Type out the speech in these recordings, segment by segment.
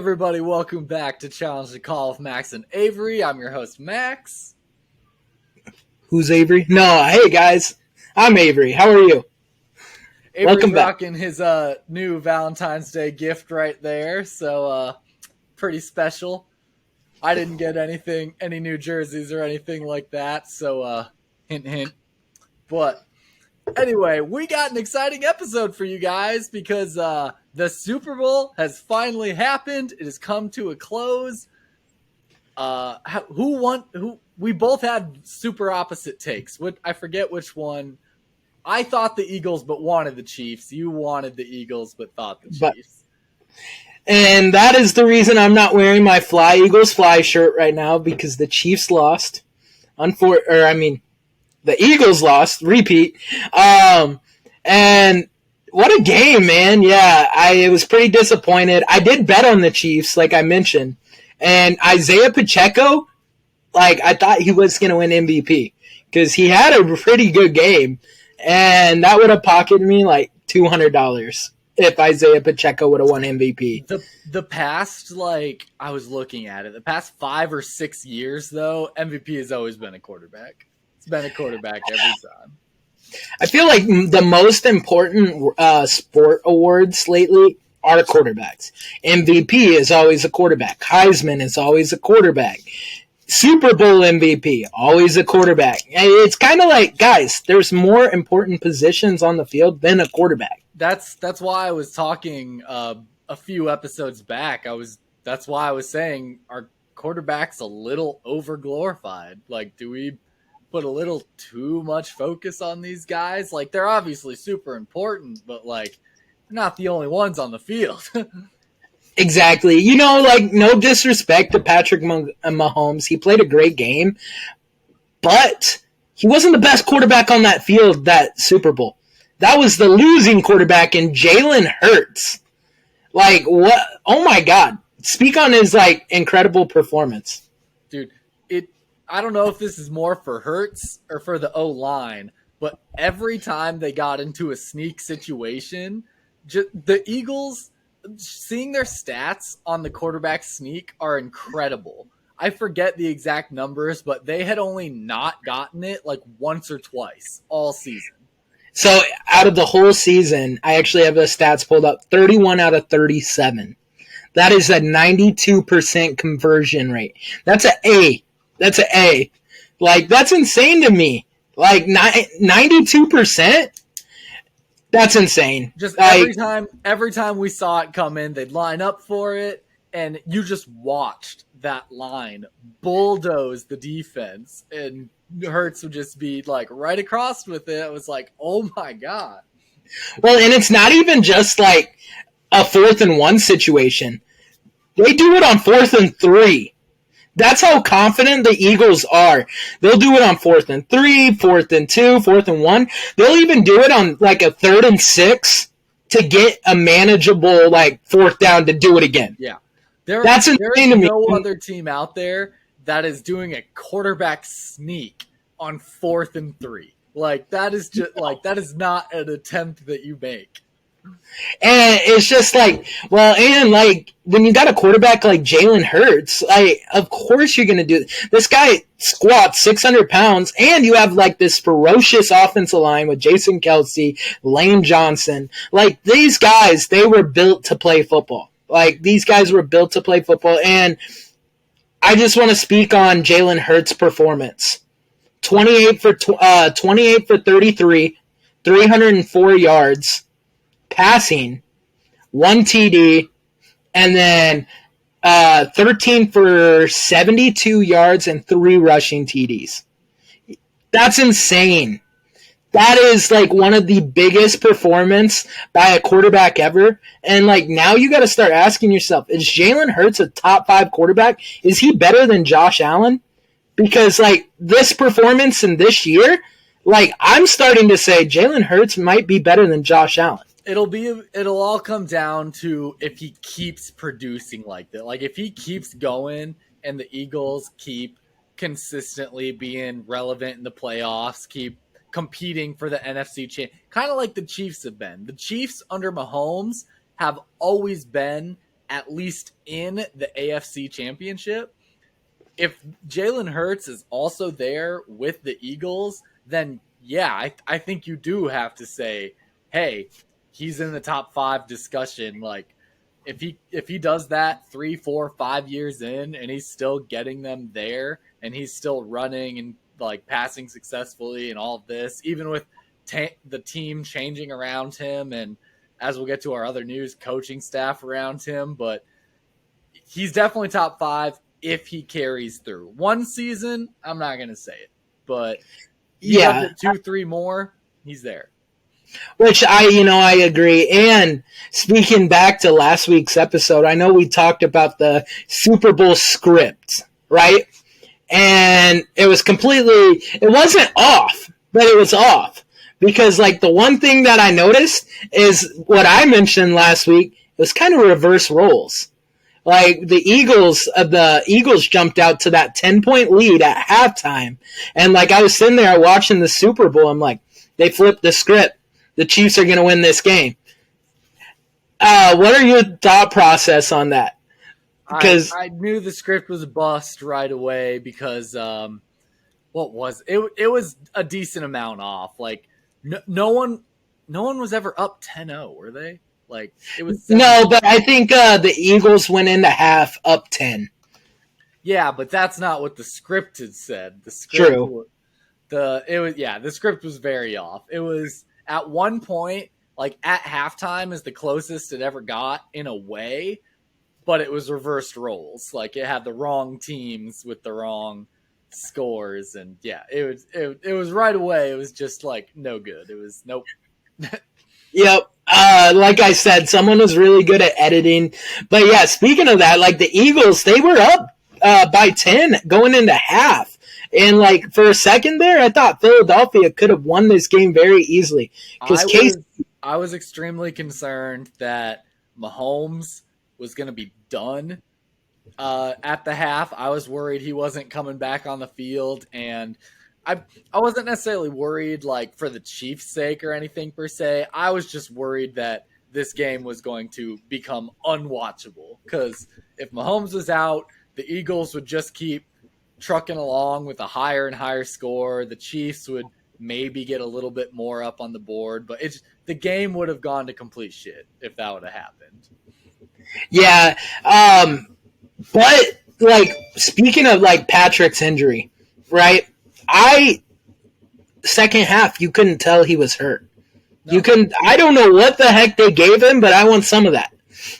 everybody, welcome back to Challenge the Call with Max and Avery. I'm your host, Max. Who's Avery? No, hey guys, I'm Avery. How are you? Avery's Welcome back. rocking his new Valentine's Day gift right there, so pretty special. I didn't get any new jerseys or anything like that, so hint, hint. But anyway, we got an exciting episode for you guys because the Super Bowl has finally happened. It has come to a close. Who won? We both had super opposite takes. I forget which one. I thought the Eagles but wanted the Chiefs. You wanted the Eagles but thought the Chiefs. And that is the reason I'm not wearing my Fly Eagles Fly shirt right now, because the Chiefs lost. The Eagles lost. Repeat. And what a game, man. Yeah, I was pretty disappointed. I did bet on the Chiefs, like I mentioned. And Isaiah Pacheco, I thought he was going to win MVP because he had a pretty good game. And that would have pocketed me like $200 if Isaiah Pacheco would have won MVP. The past, I was looking at it, the past 5 or 6 years, though, MVP has always been a quarterback. It's been a quarterback every time. I feel like the most important sport awards lately are quarterbacks. MVP is always a quarterback. Heisman is always a quarterback. Super Bowl MVP, always a quarterback. It's kind of like, guys, there's more important positions on the field than a quarterback. That's why I was talking a few episodes back. That's why I was saying our quarterback's a little overglorified. Do we put a little too much focus on these guys? They're obviously super important, but they're not the only ones on the field. Exactly. No disrespect to Patrick Mahomes. He played a great game, but he wasn't the best quarterback on that field that Super Bowl. That was the losing quarterback in Jalen Hurts. What? Oh, my God. Speak on his, incredible performance. Dude, I don't know if this is more for Hurts or for the O-line, but every time they got into a sneak situation, the Eagles, seeing their stats on the quarterback sneak are incredible. I forget the exact numbers, but they had only not gotten it once or twice all season. So out of the whole season, I actually have the stats pulled up, 31 out of 37. That is a 92% conversion rate. That's an A. That's an A. That's insane to me. 92%? That's insane. Just every time we saw it come in, they'd line up for it, and you just watched that line bulldoze the defense, and Hurts would just be right across with it. It was oh my God. Well, and it's not even just a 4th and 1 situation. They do it on 4th and 3. That's how confident the Eagles are. They'll do it on 4th and 3, 4th and 2, 4th and 1. They'll even do it on a 3rd and 6 to get a manageable 4th down to do it again. Yeah. That's insane to me. No other team out there that is doing a quarterback sneak on 4th and 3. That is just that is not an attempt that you make. And it's just when you got a quarterback like Jalen Hurts, of course you're going to do it. This guy squats 600 pounds, and you have this ferocious offensive line with Jason Kelce, Lane Johnson. These guys, they were built to play football. These guys were built to play football, and I just want to speak on Jalen Hurts' performance. 28 for 33, 304 yards. Passing, 1 TD, and then 13 for 72 yards and 3 rushing TDs. That's insane. That is one of the biggest performance by a quarterback ever. And now you got to start asking yourself, is Jalen Hurts a top 5 quarterback? Is he better than Josh Allen? Because this performance in this year, I'm starting to say Jalen Hurts might be better than Josh Allen. It'll all come down to if he keeps producing like that. If he keeps going and the Eagles keep consistently being relevant in the playoffs, keep competing for the NFC championship, kind of like the Chiefs have been. The Chiefs under Mahomes have always been at least in the AFC Championship. If Jalen Hurts is also there with the Eagles, then yeah, I think you do have to say, hey, he's in the top 5 discussion. Like, if he does that 3, 4, 5 years in, and he's still getting them there, and he's still running and like passing successfully and all of this, even with the team changing around him, and as we'll get to our other news, coaching staff around him, but he's definitely top 5 if he carries through. One season, I'm not going to say it, but yeah, 2, 3 more, he's there. Which I agree. And speaking back to last week's episode, I know we talked about the Super Bowl script, right? And it wasn't off, but it was off. Because, like, the one thing that I noticed is what I mentioned last week, it was kind of reverse roles. Like, the Eagles jumped out to that 10-point lead at halftime. And, like, I was sitting there watching the Super Bowl. I'm like, they flipped the script. The Chiefs are going to win this game. What are your thought process on that? Because I knew the script was a bust right away because what was it? It was a decent amount off. Like no one was ever up 10-0, were they? Like it was no, but I think the Eagles went into half up 10. Yeah, but that's not what the script had said. The script True. The script was very off. It was at one point, like at halftime is the closest it ever got in a way, but it was reversed roles. Like it had the wrong teams with the wrong scores, and yeah, it was right away. It was just like no good. It was nope. Yep. Like I said, someone was really good at editing. But yeah, speaking of that, like the Eagles, they were up by 10 going into half. And, like, for a second there, I thought Philadelphia could have won this game very easily. I was extremely concerned that Mahomes was going to be done at the half. I was worried he wasn't coming back on the field. And I wasn't necessarily worried, like, for the Chiefs' sake or anything per se. I was just worried that this game was going to become unwatchable. Because if Mahomes was out, the Eagles would just keep trucking along with a higher and higher score. The Chiefs would maybe get a little bit more up on the board, but the game would have gone to complete shit if that would have happened. Yeah, but like speaking of like Patrick's injury, right? Second half you couldn't tell he was hurt. No. I don't know what the heck they gave him, but I want some of that.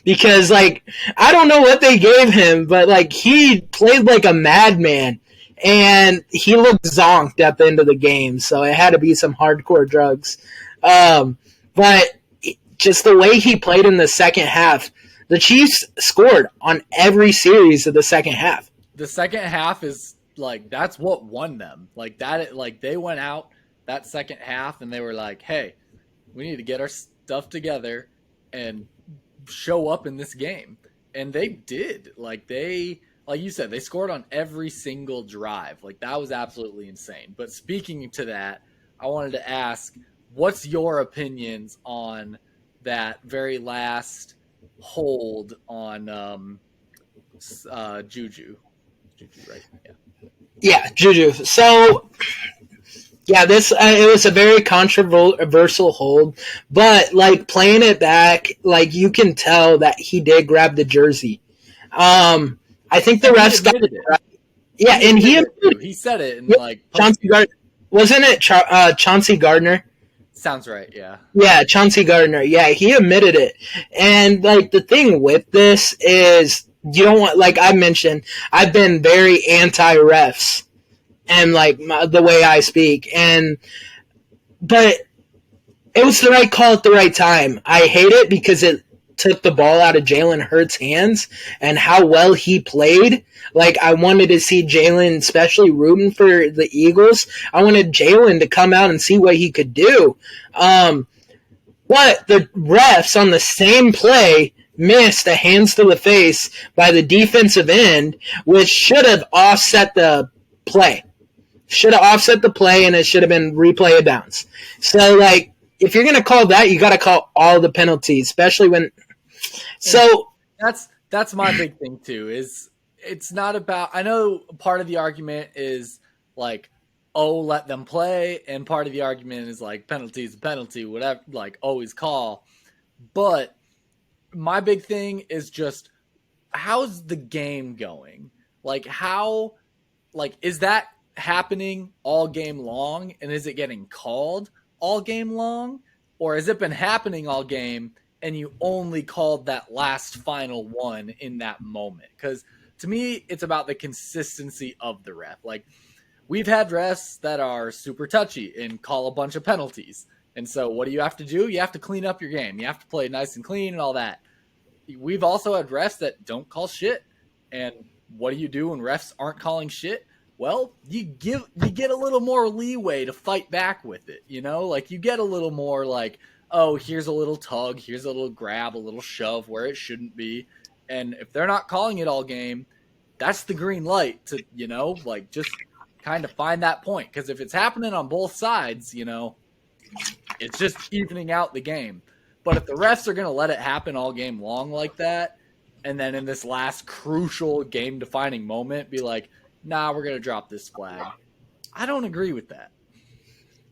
Because, like, I don't know what they gave him, but, like, he played like a madman, and he looked zonked at the end of the game, so it had to be some hardcore drugs. But just the way he played in the second half, the Chiefs scored on every series of the second half. The second half is, like, that's what won them. Like, they went out that second half, and they were like, hey, we need to get our stuff together and show up in this game, and they did. Like you said, they scored on every single drive. Like that was absolutely insane. But speaking to that, I wanted to ask, what's your opinions on that very last hold on Juju, right? Yeah, Juju. So yeah, this it was a very controversial hold, but like playing it back, like you can tell that he did grab the jersey. I think the refs got it right. Yeah, and he said it, and like Chauncey Gardner, wasn't it? Chauncey Gardner. Sounds right. Yeah. Yeah, Chauncey Gardner. Yeah, he admitted it, and like the thing with this is you don't want, like I mentioned, I've been very anti-refs. And like the way I speak, but it was the right call at the right time. I hate it because it took the ball out of Jalen Hurts' hands and how well he played. Like I wanted to see Jalen, especially rooting for the Eagles. I wanted Jalen to come out and see what he could do. But the refs on the same play missed a hands to the face by the defensive end, which should have offset the play. Should have offset the play, and it should have been replay of downs. So, like, if you're going to call that, you got to call all the penalties, especially when – so – that's my big thing too. Is it's not about. I know part of the argument is like, oh, let them play, and part of the argument is like penalty is a penalty, whatever. Like always call, but my big thing is just how's the game going? Like how like is that happening all game long and is it getting called all game long or has it been happening all game and you only called that last final one in that moment? Cuz to me it's about the consistency of the ref. Like we've had refs that are super touchy and call a bunch of penalties. And so what do you have to do? You have to clean up your game. You have to play nice and clean and all that. We've also had refs that don't call shit. And what do you do when refs aren't calling shit? Well, you get a little more leeway to fight back with it, you know? Like you get a little more like, oh, here's a little tug, here's a little grab, a little shove where it shouldn't be. And if they're not calling it all game, that's the green light to, you know, like just kind of find that point. Because if it's happening on both sides, you know, it's just evening out the game. But if the refs are going to let it happen all game long like that, and then in this last crucial game-defining moment be like, nah, we're going to drop this flag, I don't agree with that.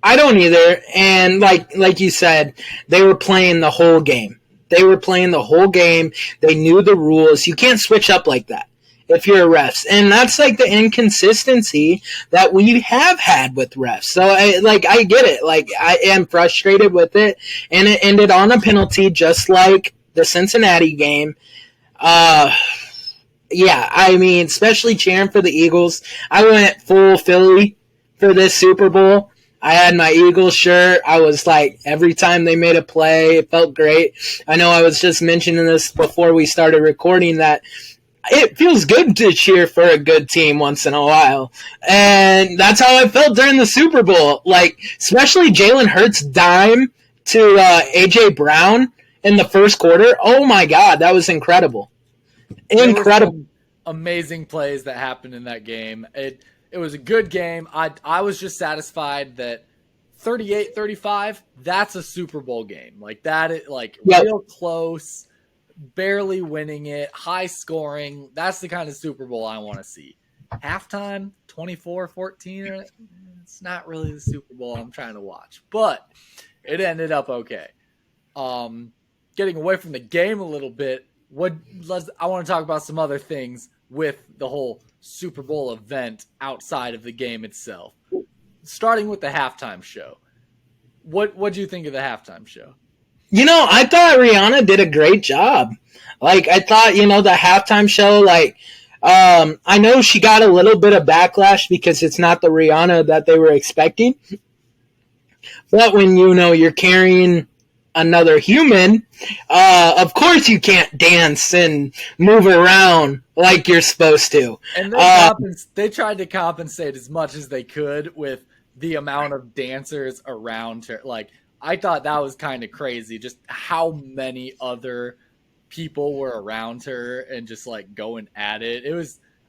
I don't either. And like you said, they were playing the whole game. They were playing the whole game. They knew the rules. You can't switch up like that if you're a refs. And that's like the inconsistency that we have had with refs. So I get it. Like I am frustrated with it. And it ended on a penalty just like the Cincinnati game. Yeah, I mean, especially cheering for the Eagles. I went full Philly for this Super Bowl. I had my Eagles shirt. I was like, every time they made a play, it felt great. I know I was just mentioning this before we started recording that it feels good to cheer for a good team once in a while. And that's how I felt during the Super Bowl. Like, especially Jalen Hurts' dime to A.J. Brown in the first quarter. Oh, my God, that was incredible. Incredible. Amazing plays that happened in that game. It was a good game. I was just satisfied that 38-35, that's a Super Bowl game. Like that, real close, barely winning it, high scoring. That's the kind of Super Bowl I want to see. Halftime, 24-14, it's not really the Super Bowl I'm trying to watch. But it ended up okay. Getting away from the game a little bit, I want to talk about some other things with the whole Super Bowl event outside of the game itself. Starting with the halftime show. What do you think of the halftime show? You know, I thought Rihanna did a great job. Like, I thought, you know, the halftime show, like, I know she got a little bit of backlash because it's not the Rihanna that they were expecting. But when, you know, you're carrying another human, of course you can't dance and move around like you're supposed to. And they tried to compensate as much as they could with the amount of dancers around her. Like, I thought that was kind of crazy, just how many other people were around her and just like going at it.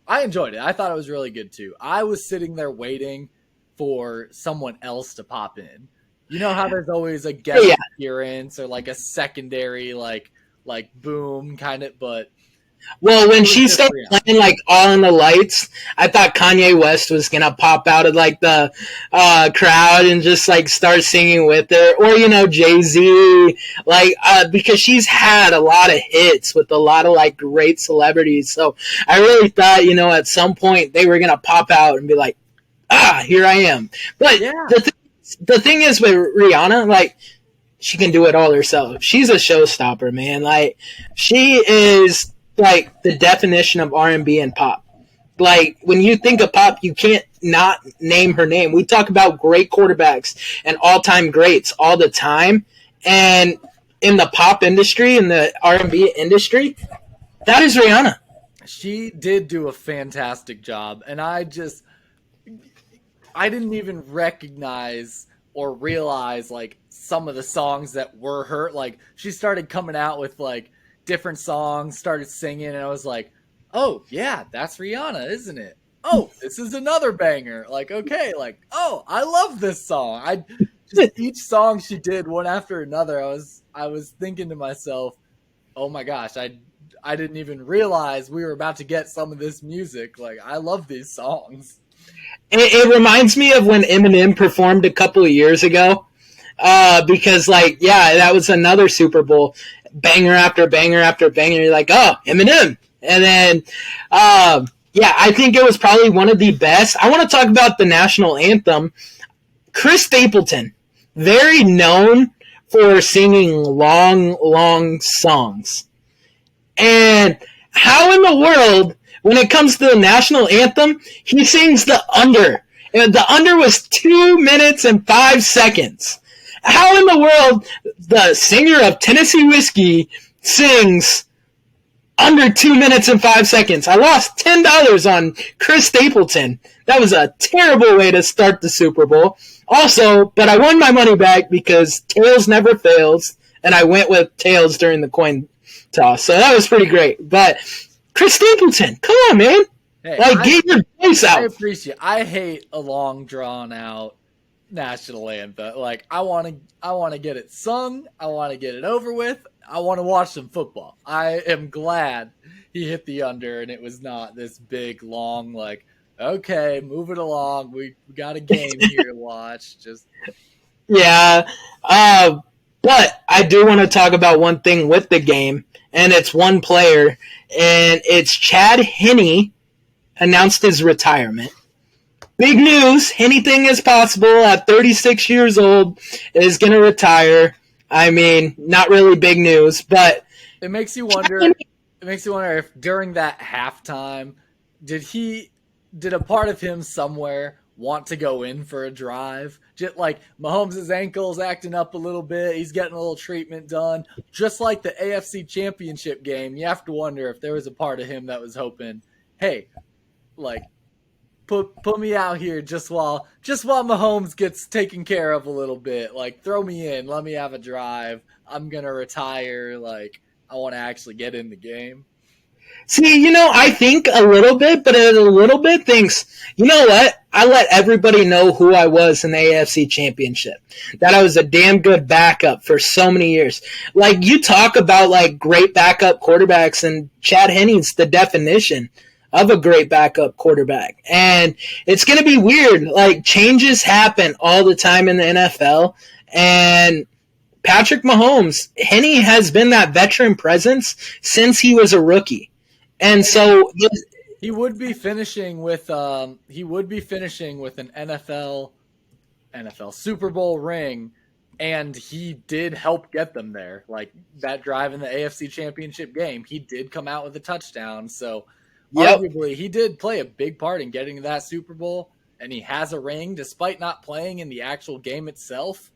I enjoyed it. I thought it was really good too. I was sitting there waiting for someone else to pop in. You know how there's always a guest appearance or like a secondary like boom kind of, but well, when she started playing like All in the Lights, I thought Kanye West was gonna pop out of like the crowd and just like start singing with her, or you know Jay-Z, like because she's had a lot of hits with a lot of like great celebrities. So I really thought, you know, at some point they were gonna pop out and be like, here I am. But the thing is with Rihanna, like, she can do it all herself. She's a showstopper, man. Like, she is like the definition of R&B and pop. Like, when you think of pop, you can't not name her name. We talk about great quarterbacks and all-time greats all the time. And in the pop industry, in the R&B industry, that is Rihanna. She did do a fantastic job. And I didn't even recognize or realize like some of the songs that were her. Like, she started coming out with like different songs, started singing, and I was like, oh yeah, that's Rihanna, isn't it? Oh, this is another banger. Like, okay, like, oh, I love this song. Each song she did one after another, I was thinking to myself, oh my gosh, I didn't even realize we were about to get some of this music. Like, I love these songs. It reminds me of when Eminem performed a couple of years ago. Because like, yeah, that was another Super Bowl banger after banger after banger. You're like, oh, Eminem. And then, yeah, I think it was probably one of the best. I want to talk about the national anthem. Chris Stapleton, very known for singing long, long songs. And how in the world, when it comes to the national anthem, he sings the under. And the under was 2 minutes and 5 seconds. How in the world the singer of Tennessee Whiskey sings under 2 minutes and 5 seconds? I lost $10 on Chris Stapleton. That was a terrible way to start the Super Bowl. Also, but I won my money back because tails never fails, and I went with tails during the coin toss. So that was pretty great. But Chris Stapleton, come on, man. Hey, get your voice out. I appreciate. I hate a long, drawn out national anthem. Like, I want to get it sung. I want to get it over with. I want to watch some football. I am glad he hit the under, and it was not this big, long, like, okay, move it along. We got a game here to watch. Just yeah. But I do want to talk about one thing with the game, and it's one player, and it's Chad Henne announced his retirement. Big news. Anything is possible. At 36 years old, is going to retire. I mean, not really big news, but it makes you wonder. It makes you wonder if during that halftime, did a part of him somewhere want to go in for a drive? Just like Mahomes' ankle's acting up a little bit. He's getting a little treatment done. Just like the AFC Championship game, you have to wonder if there was a part of him that was hoping, hey, like, put me out here just while Mahomes gets taken care of a little bit. Like, throw me in. Let me have a drive. I'm going to retire. Like, I want to actually get in the game. See, I think a little bit, but a little bit thinks, you know what? I let everybody know who I was in the AFC Championship. That I was a damn good backup for so many years. Like, you talk about, like, great backup quarterbacks, and Chad Henne's the definition of a great backup quarterback. And it's going to be weird. Like, changes happen all the time in the NFL. And Patrick Mahomes, Henne has been that veteran presence since he was a rookie. And so he would be finishing with an NFL Super Bowl ring, and he did help get them there. Like, that drive in the AFC Championship game, he did come out with a touchdown. So arguably, he did play a big part in getting to that Super Bowl, and he has a ring despite not playing in the actual game itself.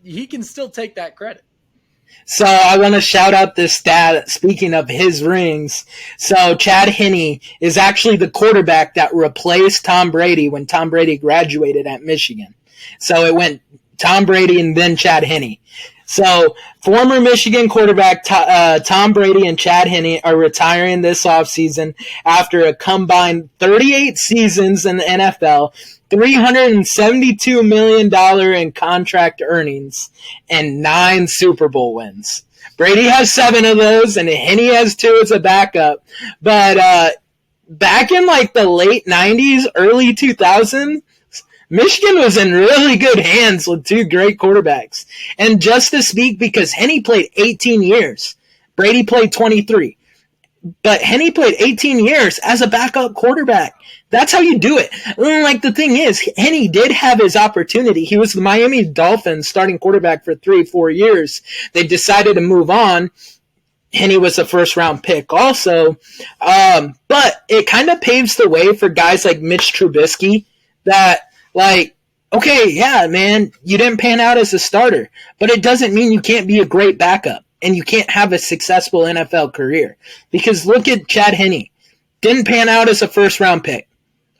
He can still take that credit. So I want to shout out this stat, speaking of his rings. So Chad Henne is actually the quarterback that replaced Tom Brady when Tom Brady graduated at Michigan. So it went Tom Brady and then Chad Henne. So former Michigan quarterback Tom Brady and Chad Henne are retiring this offseason after a combined 38 seasons in the NFL, $372 million in contract earnings, and 9 Super Bowl wins. Brady has 7 of those, and Henne has 2 as a backup. But back in like the late 90s, early 2000s, Michigan was in really good hands with 2 great quarterbacks. And just to speak, because Henne played 18 years, Brady played 23. But Henne played 18 years as a backup quarterback. That's how you do it. Like, the thing is, Henne did have his opportunity. He was the Miami Dolphins starting quarterback for 3-4 years. They decided to move on. Henne was a first-round pick also. But it kind of paves the way for guys like Mitch Trubisky that, like, okay, yeah, man, you didn't pan out as a starter, but it doesn't mean you can't be a great backup and you can't have a successful NFL career. Because look at Chad Henne. Didn't pan out as a first-round pick.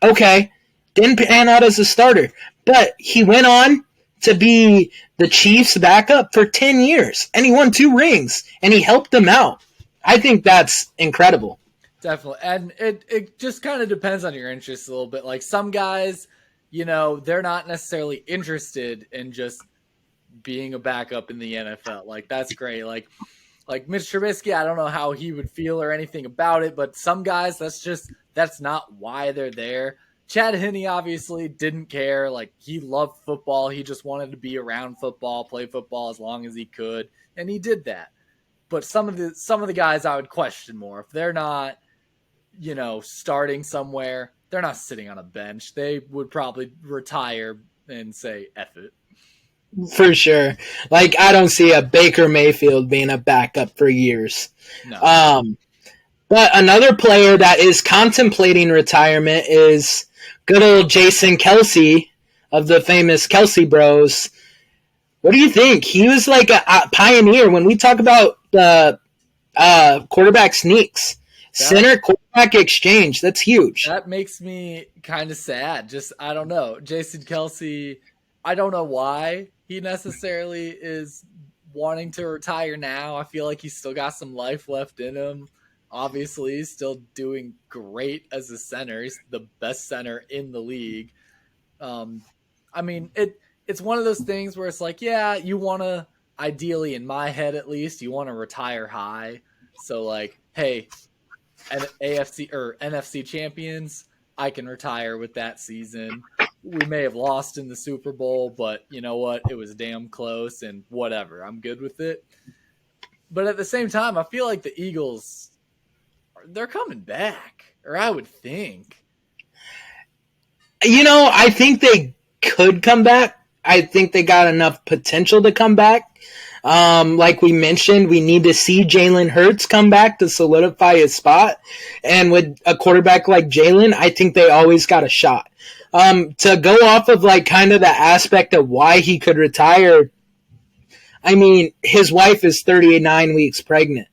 Okay, didn't pan out as a starter, but he went on to be the Chiefs' backup for 10 years, and he won 2 rings, and he helped them out. I think that's incredible. Definitely, and it just kind of depends on your interests a little bit. Like, some guys, they're not necessarily interested in just being a backup in the NFL. Like, that's great. Like, Like Mitch Trubisky, I don't know how he would feel or anything about it, but some guys, that's not why they're there. Chad Henne obviously didn't care. Like, he loved football. He just wanted to be around football, play football as long as he could, and he did that. But some of the guys I would question more. If they're not, starting somewhere, they're not sitting on a bench. They would probably retire and say, F it. For sure. Like, I don't see a Baker Mayfield being a backup for years. No. But another player that is contemplating retirement is good old Jason Kelce of the famous Kelce Bros. What do you think? He was like a pioneer when we talk about the quarterback sneaks. Center quarterback exchange. That's huge. That makes me kind of sad. Just, I don't know. Jason Kelce, I don't know why he necessarily is wanting to retire now. I feel like he's still got some life left in him. Obviously, he's still doing great as a center. He's the best center in the league. I mean, it's one of those things where it's like, yeah, you want to, ideally in my head at least, you want to retire high. So like, hey, an AFC or NFC champions, I can retire with that season. We may have lost in the Super Bowl, but you know what? It was damn close and whatever. I'm good with it. But at the same time, I feel like the Eagles, they're coming back, or I would think. I think they could come back. I think they got enough potential to come back. Like we mentioned, we need to see Jalen Hurts come back to solidify his spot. And with a quarterback like Jalen, I think they always got a shot. To go off of like kind of the aspect of why he could retire, I mean, his wife is 39 weeks pregnant.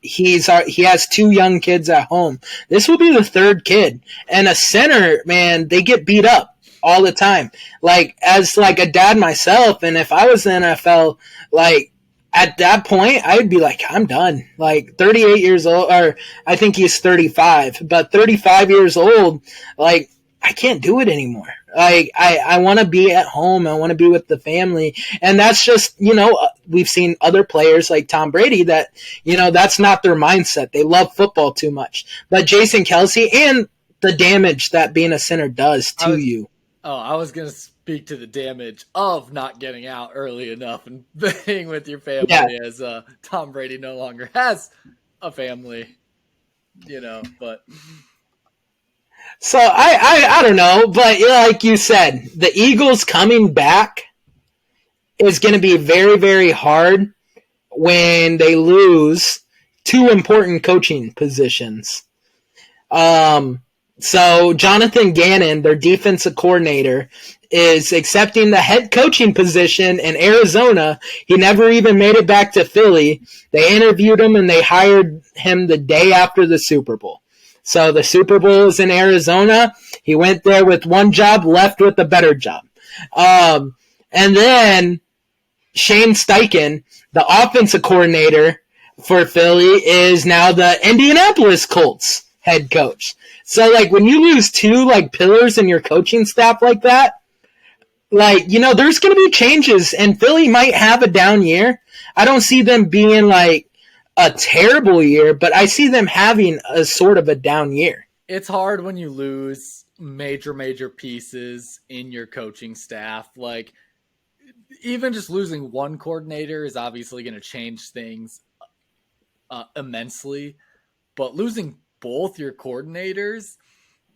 He has 2 young kids at home. This will be the 3rd kid. And a center, man, they get beat up all the time. Like, as like a dad myself, and if I was in the NFL, like at that point, I'd be like, I'm done. Like 38 years old, or I think he's 35, but 35 years old, like I can't do it anymore. Like I want to be at home. I want to be with the family. And that's just, we've seen other players like Tom Brady that, that's not their mindset. They love football too much. But Jason Kelce and the damage that being a center does to you. Oh, I was going to speak to the damage of not getting out early enough and being with your family as Tom Brady no longer has a family, but. So I don't know, but like you said, the Eagles coming back is going to be very, very hard when they lose 2 important coaching positions. So Jonathan Gannon, their defensive coordinator, is accepting the head coaching position in Arizona. He never even made it back to Philly. They interviewed him and they hired him the day after the Super Bowl. So the Super Bowl is in Arizona. He went there with one job, left with a better job. And then Shane Steichen, the offensive coordinator for Philly, is now the Indianapolis Colts head coach. So, like, when you lose 2, like, pillars in your coaching staff like that, like, there's going to be changes, and Philly might have a down year. I don't see them being, like, a terrible year, but I see them having a sort of a down year. It's hard when you lose major pieces in your coaching staff. Like, even just losing one coordinator is obviously going to change things immensely, but losing both your coordinators,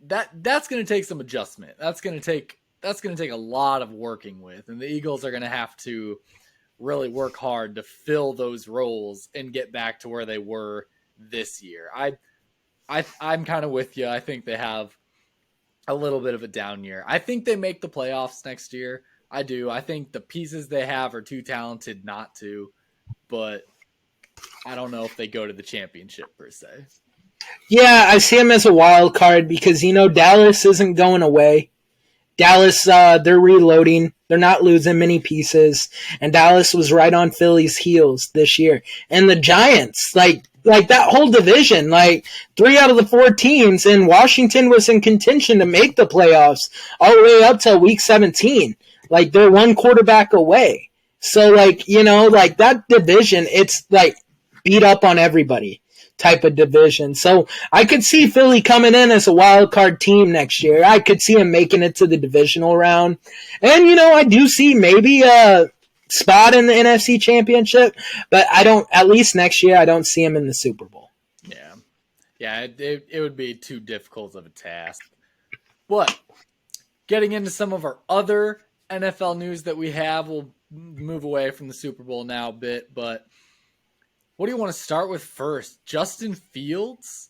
that's going to take some adjustment. That's going to take a lot of working with, and the Eagles are going to have to really work hard to fill those roles and get back to where they were this year. I'm kind of with you. I think they have a little bit of a down year. I think they make the playoffs next year. I do. I think the pieces they have are too talented not to, but I don't know if they go to the championship per se. Yeah, I see them as a wild card because, Dallas isn't going away. Dallas, they're reloading. They're not losing many pieces. And Dallas was right on Philly's heels this year. And the Giants, like that whole division, like 3 out of the 4 teams, and Washington was in contention to make the playoffs all the way up till week 17. Like, they're one quarterback away. So, like, you know, like that division, it's like beat up on everybody type of division. So I could see Philly coming in as a wild card team next year. I could see him making it to the divisional round. And, you know, I do see maybe a spot in the NFC Championship, but I don't, at least next year, I don't see him in the Super Bowl. Yeah. Yeah, it would be too difficult of a task. But getting into some of our other NFL news that we have, we'll move away from the Super Bowl now a bit, but what do you want to start with first? Justin Fields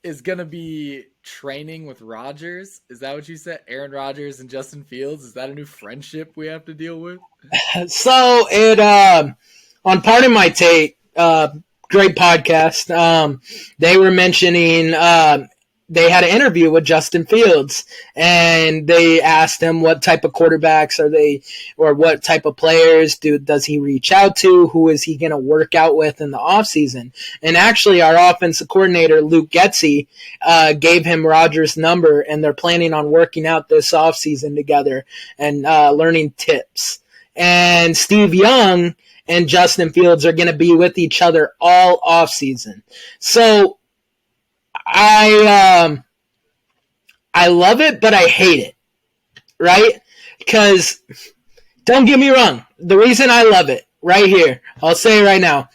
is going to be training with Rodgers. Is that what you said? Aaron Rodgers and Justin Fields? Is that a new friendship we have to deal with? So it on Pardon My Take, great podcast. They were mentioning they had an interview with Justin Fields, and they asked him what type of quarterbacks are they, or what type of players does he reach out to? Who is he going to work out with in the offseason? And actually, our offensive coordinator, Luke Getsy, gave him Rodgers' number, and they're planning on working out this offseason together and learning tips. And Steve Young and Justin Fields are going to be with each other all offseason. So I love it, but I hate it, right? Because don't get me wrong, the reason I love it right here, I'll say it right now.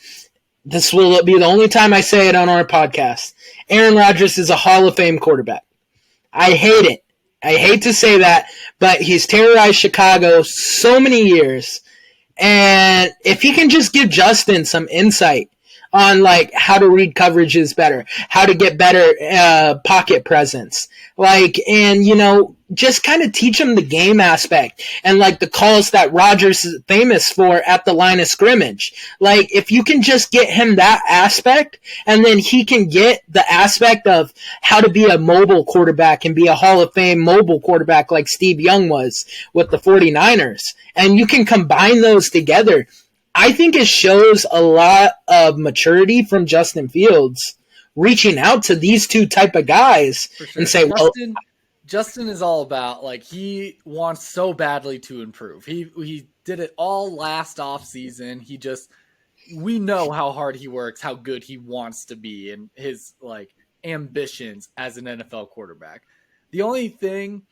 This will be the only time I say it on our podcast. Aaron Rodgers is a Hall of Fame quarterback. I hate it. I hate to say that, but he's terrorized Chicago so many years. And if he can just give Justin some insight on like how to read coverages better, how to get better pocket presence, like, and you know, just kind of teach him the game aspect and like the calls that Rodgers is famous for at the line of scrimmage. Like, if you can just get him that aspect, and then he can get the aspect of how to be a mobile quarterback and be a Hall of Fame mobile quarterback like Steve Young was with the 49ers, and you can combine those together, I think it shows a lot of maturity from Justin Fields reaching out to these two type of guys and say, Justin is all about, like, he wants so badly to improve. He did it all last offseason. We know how hard he works, how good he wants to be, and his, like, ambitions as an NFL quarterback. The only thing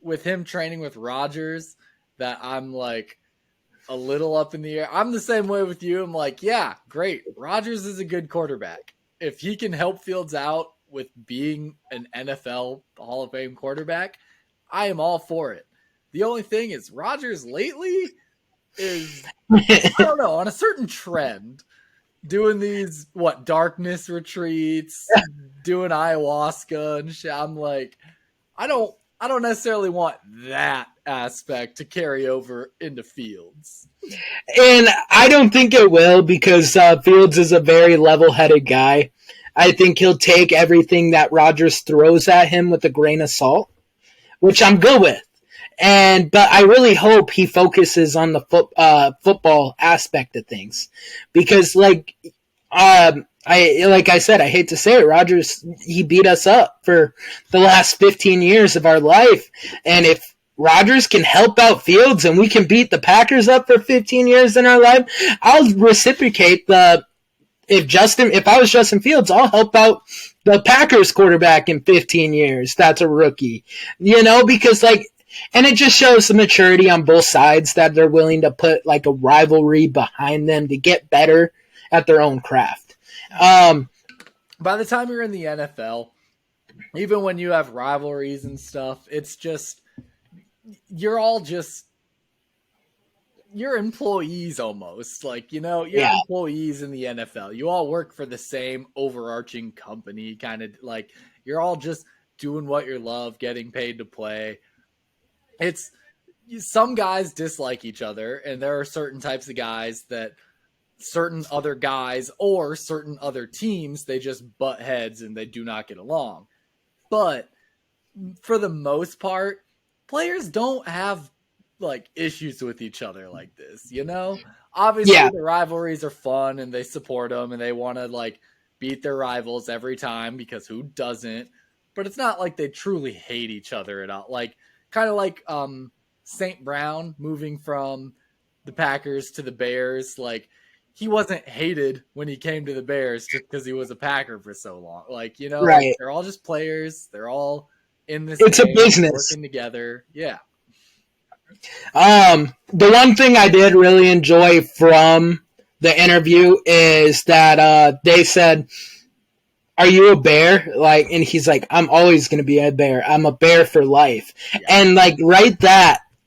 with him training with Rodgers that I'm, like, a little up in the air. I'm the same way with you. I'm like, yeah, great. Rodgers is a good quarterback. If he can help Fields out with being an NFL Hall of Fame quarterback, I am all for it. The only thing is Rodgers lately is, I don't know, on a certain trend, doing these, darkness retreats, doing ayahuasca and shit. I'm like, I don't necessarily want that aspect to carry over into Fields. And I don't think it will, because Fields is a very level-headed guy. I think he'll take everything that Rodgers throws at him with a grain of salt, which I'm good with. But I really hope he focuses on the football aspect of things, because like I said, I hate to say it, Rodgers, he beat us up for the last 15 years of our life. And if Rodgers can help out Fields and we can beat the Packers up for 15 years in our life, I'll reciprocate if I was Justin Fields, I'll help out the Packers quarterback in 15 years. That's a rookie, because and it just shows the maturity on both sides that they're willing to put like a rivalry behind them to get better at their own craft. By the time you're in the NFL, even when you have rivalries and stuff, it's just, you're employees almost. Like, you're employees in the NFL. You all work for the same overarching company, kind of like you're all just doing what you love, getting paid to play. It's, some guys dislike each other, and there are certain types of guys that certain other guys or certain other teams, they just butt heads and they do not get along. But for the most part, players don't have like issues with each other like this, Obviously, the rivalries are fun and they support them and they want to like beat their rivals every time, because who doesn't? But it's not like they truly hate each other at all. Like, kind of like St. Brown moving from the Packers to the Bears, like he wasn't hated when he came to the Bears just because he was a Packer for so long. Like, you know, like, Right. they're all just players. They're all in this It's a game business. working together. Yeah. The one thing I did really enjoy from the interview is that they said, "Are you a bear?" Like, and he's like, "I'm always going to be a bear. I'm a bear for life." Yeah. And like,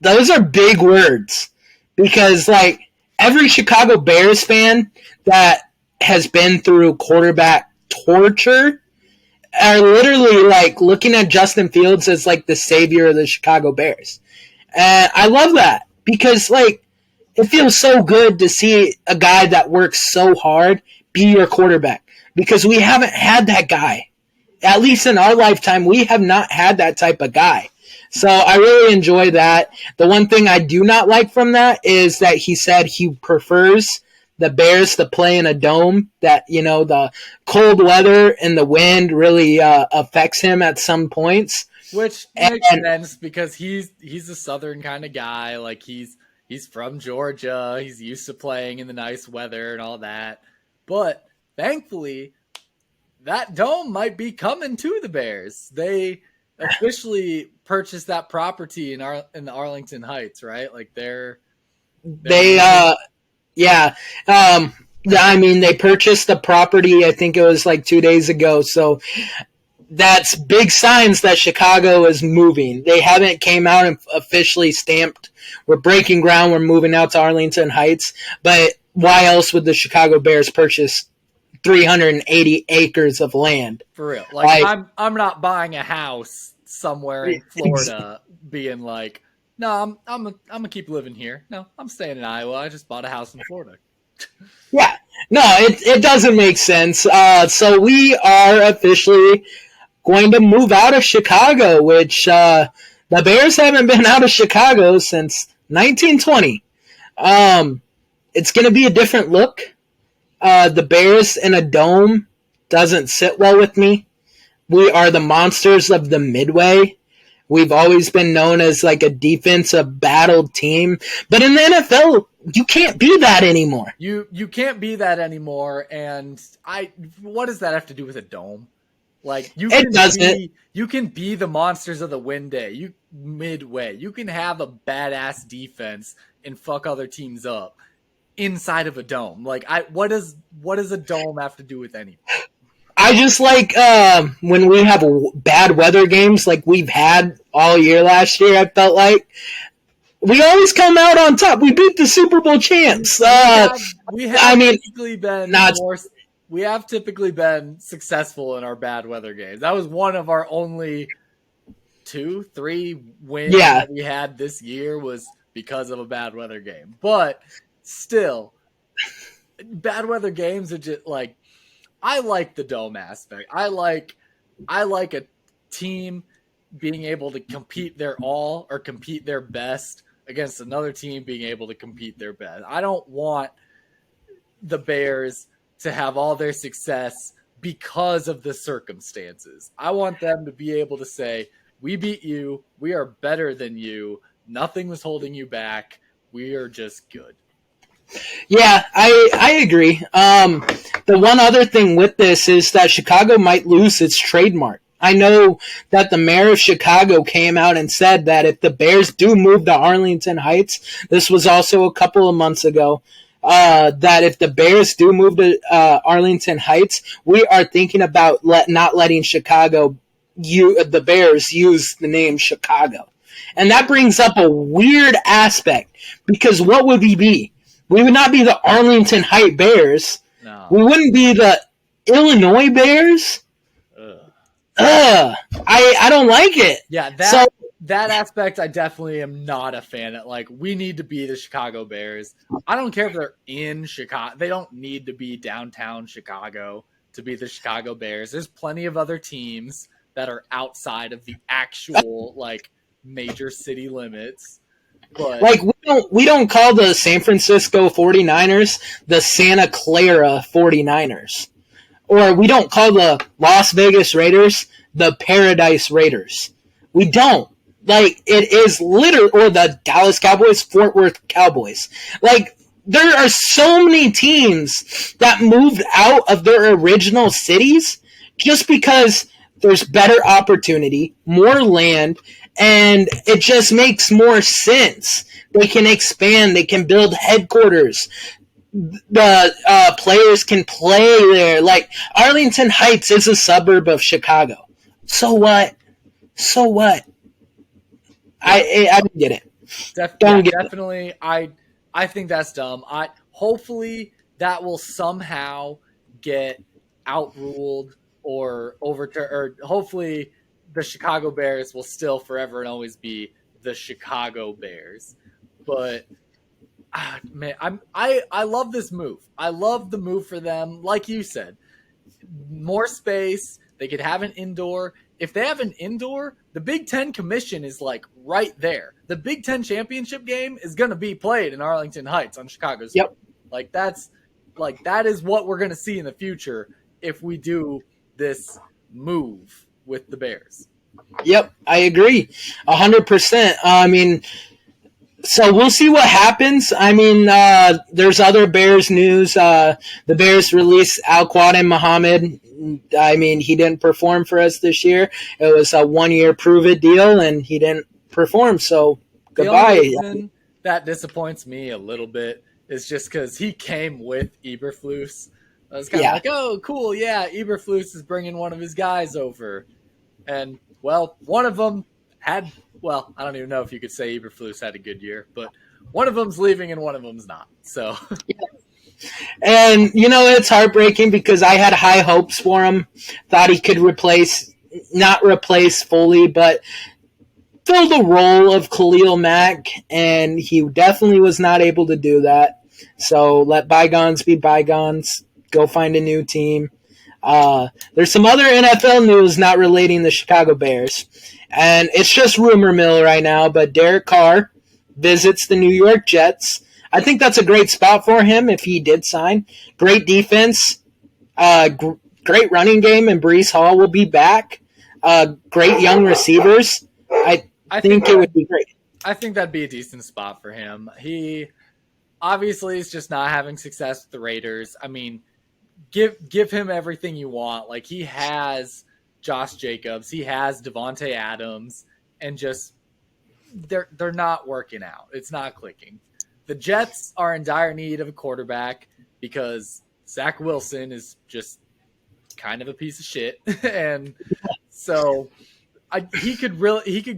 those are big words, because like every Chicago Bears fan that has been through quarterback torture are literally like looking at Justin Fields as like the savior of the Chicago Bears. And I love that, because like it feels so good to see a guy that works so hard be your quarterback, because we haven't had that guy. At least in our lifetime, we have not had that type of guy. So I really enjoy that. The one thing I do not like from that is that he said he prefers the Bears to play in a dome, that, you know, the cold weather and the wind really affects him at some points. Which makes sense, because he's a Southern kind of guy. Like he's from Georgia. He's used to playing in the nice weather and all that. But thankfully, that dome might be coming to the Bears. They officially purchased that property in the Arlington Heights, right? Like yeah. I mean, they purchased the property, I think it was like 2 days ago. So that's big signs that Chicago is moving. They haven't came out and officially stamped, we're breaking ground, we're moving out to Arlington Heights. But why else would the Chicago Bears purchase 380 acres of land? For real. Like I'm not buying a house somewhere in Florida being like, no, I'm gonna keep living here. No, I'm staying in Iowa. I just bought a house in Florida. Yeah. No, it doesn't make sense. So we are officially going to move out of Chicago, which the Bears haven't been out of Chicago since 1920. It's going to be a different look. The Bears in a dome doesn't sit well with me. We are the monsters of the Midway. We've always been known as like a defensive battled team. But in the NFL, you can't be that anymore. You can't be that anymore. And what does that have to do with a dome? Like you can be the monsters of the Midway. You can have a badass defense and fuck other teams up inside of a dome. Like what does a dome have to do with anything? I just like when we have bad weather games like we've had all year last year. I felt like we always come out on top. We beat the Super Bowl champs. We have typically been successful in our bad weather games. That was one of our only 2-3 wins that we had this year, was because of a bad weather game. But still, bad weather games are just like, I like the dome aspect. I like a team being able to compete their all or compete their best against another team being able to compete their best. I don't want the Bears to have all their success because of the circumstances. I want them to be able to say, we beat you, we are better than you, nothing was holding you back, we are just good. Yeah, I agree. The one other thing with this is that Chicago might lose its trademark. I know that the mayor of Chicago came out and said that if the Bears do move to Arlington Heights, this was also a couple of months ago, that if the Bears do move to Arlington Heights, we are thinking about not letting the Bears use the name Chicago. And that brings up a weird aspect, because what would we be? We would not be the Arlington Heights Bears. No. We wouldn't be the Illinois Bears. I don't like it. Yeah, that aspect I definitely am not a fan of. Like, we need to be the Chicago Bears. I don't care if they're in Chicago. They don't need to be downtown Chicago to be the Chicago Bears. There's plenty of other teams that are outside of the actual like major city limits. But like we don't call the San Francisco 49ers the Santa Clara 49ers. Or we don't call the Las Vegas Raiders the Paradise Raiders. We don't. Like, it is literally, or the Dallas Cowboys, Fort Worth Cowboys. Like, there are so many teams that moved out of their original cities just because there's better opportunity, more land, and it just makes more sense. They can expand, they can build headquarters. The players can play there. Like, Arlington Heights is a suburb of Chicago. So what? So what? I don't get it. Definitely. I think that's dumb. Hopefully that will somehow get outruled or overturned, or hopefully the Chicago Bears will still forever and always be the Chicago Bears. But man, I love this move. I love the move for them. Like you said, more space. They could have an indoor. If they have an indoor, the Big Ten Commission is like right there. The Big Ten championship game is going to be played in Arlington Heights on Chicago's. Yep. That is what we're going to see in the future if we do this move with the Bears. Yep, I agree, 100%. I mean, so we'll see what happens. I mean, there's other Bears news. The Bears released Al-Quadin Muhammad. I mean, he didn't perform for us this year. It was a 1-year prove-it deal, and he didn't perform, so goodbye. The only reason that disappoints me a little bit is just because he came with Eberflus. I was kind of like, oh, cool, yeah, Eberflus is bringing one of his guys over. And, well, one of them had – well, I don't even know if you could say Eberflus had a good year, but one of them's leaving and one of them's not. So, and it's heartbreaking because I had high hopes for him. Thought he could not replace fully, but fill the role of Khalil Mack, and he definitely was not able to do that. So let bygones be bygones. Go find a new team. There's some other NFL news not relating the Chicago Bears. And it's just rumor mill right now, but Derek Carr visits the New York Jets. I think that's a great spot for him if he did sign. Great defense, great running game, and Breece Hall will be back. Great young receivers. I think it would be great. I think that'd be a decent spot for him. He obviously is just not having success with the Raiders. I mean, give him everything you want. Like, he has Josh Jacobs, he has Devontae Adams, and just they're not working out. It's not clicking. The Jets are in dire need of a quarterback because Zach Wilson is just kind of a piece of shit, and so he could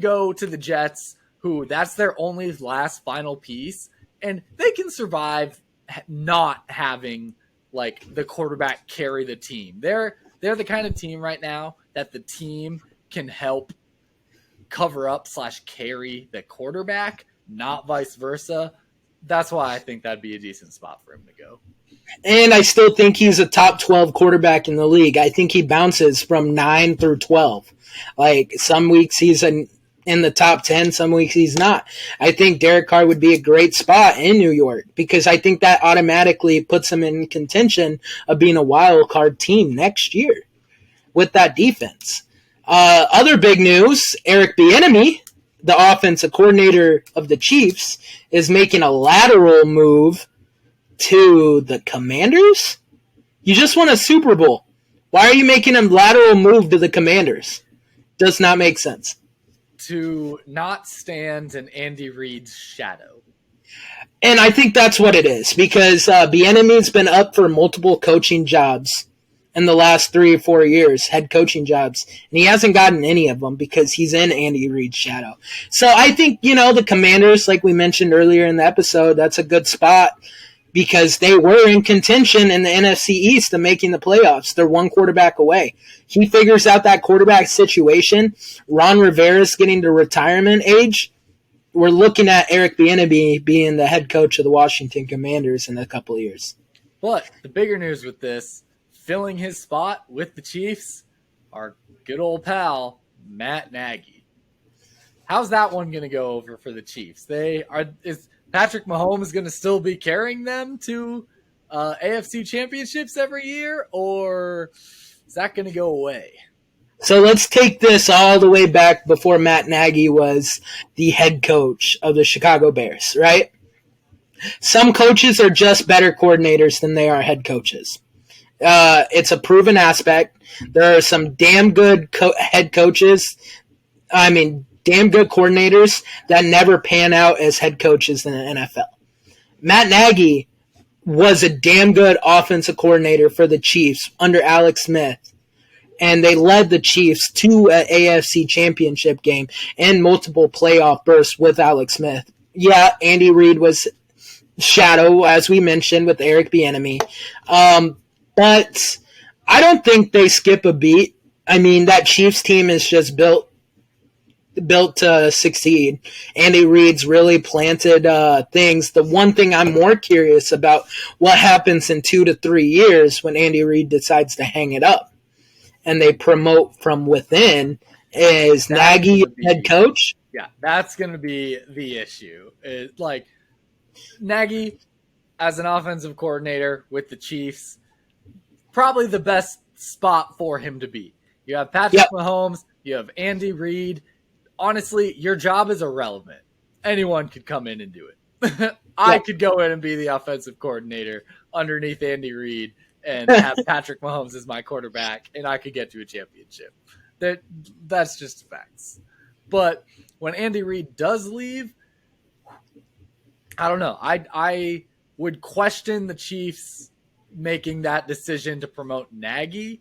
go to the Jets, who that's their only last final piece, and they can survive not having like the quarterback carry the team. They're the kind of team right now that the team can help cover up / carry the quarterback, not vice versa. That's why I think that'd be a decent spot for him to go. And I still think he's a top 12 quarterback in the league. I think he bounces from 9 through 12. Like, some weeks he's in the top 10, some weeks he's not. I think Derek Carr would be a great spot in New York because I think that automatically puts him in contention of being a wild card team next year with that defense. Other big news, Eric Bieniemy, the offensive coordinator of the Chiefs, is making a lateral move to the Commanders? You just won a Super Bowl. Why are you making a lateral move to the Commanders? Does not make sense. To not stand in Andy Reid's shadow. And I think that's what it is because Bieniemy's been up for multiple coaching jobs in the last 3 or 4 years, head coaching jobs, and he hasn't gotten any of them because he's in Andy Reid's shadow. So I think, the Commanders, like we mentioned earlier in the episode, that's a good spot because they were in contention in the NFC East of making the playoffs. They're one quarterback away. He figures out that quarterback situation. Ron Rivera's getting to retirement age. We're looking at Eric Bieniemy being the head coach of the Washington Commanders in a couple of years. But the bigger news with this, filling his spot with the Chiefs, our good old pal, Matt Nagy. How's that one going to go over for the Chiefs? Is Patrick Mahomes going to still be carrying them to AFC championships every year, or is that going to go away? So let's take this all the way back before Matt Nagy was the head coach of the Chicago Bears, right? Some coaches are just better coordinators than they are head coaches. It's a proven aspect. There are some damn good head coaches. I mean, damn good coordinators that never pan out as head coaches in the NFL. Matt Nagy was a damn good offensive coordinator for the Chiefs under Alex Smith. And they led the Chiefs to an AFC championship game and multiple playoff bursts with Alex Smith. Yeah, Andy Reid was shadow, as we mentioned, with Eric Bieniemy. But I don't think they skip a beat. I mean, that Chiefs team is just built to succeed. Andy Reid's really planted things. The one thing I'm more curious about, what happens in 2 to 3 years when Andy Reid decides to hang it up and they promote from within. Is Nagy head coach? Yeah, that's going to be the issue. Like, Nagy, as an offensive coordinator with the Chiefs, probably the best spot for him to be. You have Patrick Mahomes, you have Andy Reid. Honestly, your job is irrelevant. Anyone could come in and do it. I could go in and be the offensive coordinator underneath Andy Reid and have Patrick Mahomes as my quarterback, and I could get to a championship. That's just facts. But when Andy Reid does leave, I don't know. I would question the Chiefs making that decision to promote Nagy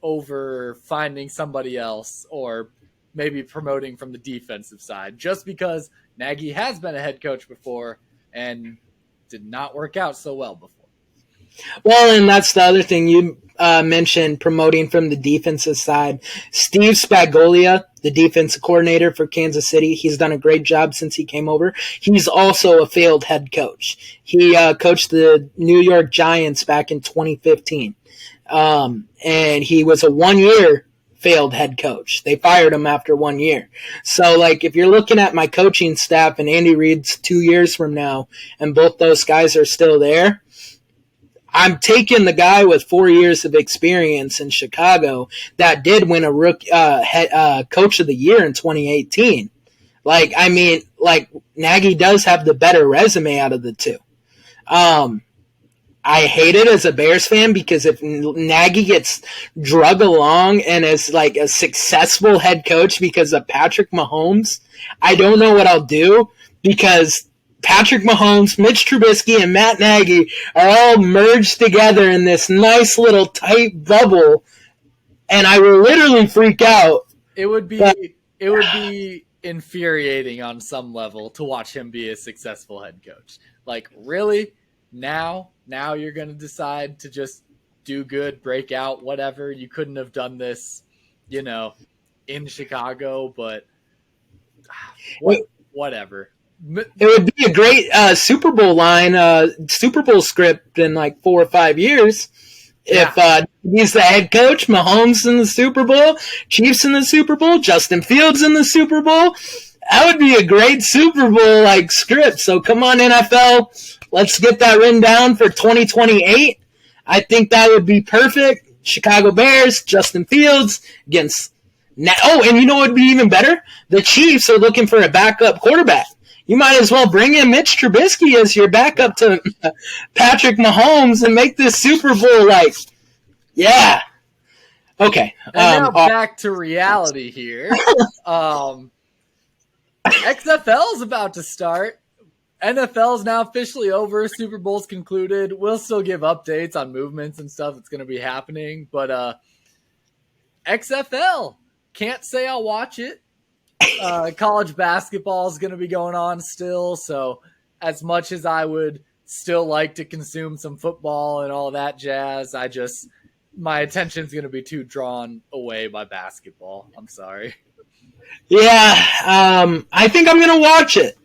over finding somebody else, or maybe promoting from the defensive side, just because Nagy has been a head coach before and did not work out so well before. Well, and that's the other thing you mentioned, promoting from the defensive side. Steve Spagnuolo, the defensive coordinator for Kansas City, he's done a great job since he came over. He's also a failed head coach. He coached the New York Giants back in 2015, and he was a 1-year failed head coach. They fired him after 1 year. So, like, if you're looking at my coaching staff and Andy Reid's 2 years from now, and both those guys are still there, I'm taking the guy with 4 years of experience in Chicago that did win a coach of the year in 2018. Like, I mean, like, Nagy does have the better resume out of the two. I hate it as a Bears fan, because if Nagy gets drug along and is like a successful head coach because of Patrick Mahomes, I don't know what I'll do, because Patrick Mahomes, Mitch Trubisky, and Matt Nagy are all merged together in this nice little tight bubble, and I will literally freak out. It would be infuriating on some level to watch him be a successful head coach. Like, really? Now you're going to decide to just do good, break out, whatever. You couldn't have done this, in Chicago, but whatever. It would be a great Super Bowl Super Bowl script in like 4 or 5 years. Yeah. If he's the head coach, Mahomes in the Super Bowl, Chiefs in the Super Bowl, Justin Fields in the Super Bowl, that would be a great Super Bowl like script. So come on, NFL, let's get that written down for 2028. I think that would be perfect. Chicago Bears, Justin Fields against. And you know what would be even better? The Chiefs are looking for a backup quarterback. You might as well bring in Mitch Trubisky as your backup to Patrick Mahomes and make this Super Bowl yeah. Okay. And now back to reality here. XFL is about to start. NFL is now officially over. Super Bowl's concluded. We'll still give updates on movements and stuff that's going to be happening. But XFL, can't say I'll watch it. College basketball is going to be going on still, so as much as I would still like to consume some football and all that jazz, my attention's going to be too drawn away by basketball. I'm sorry. Yeah, I think I'm going to watch it.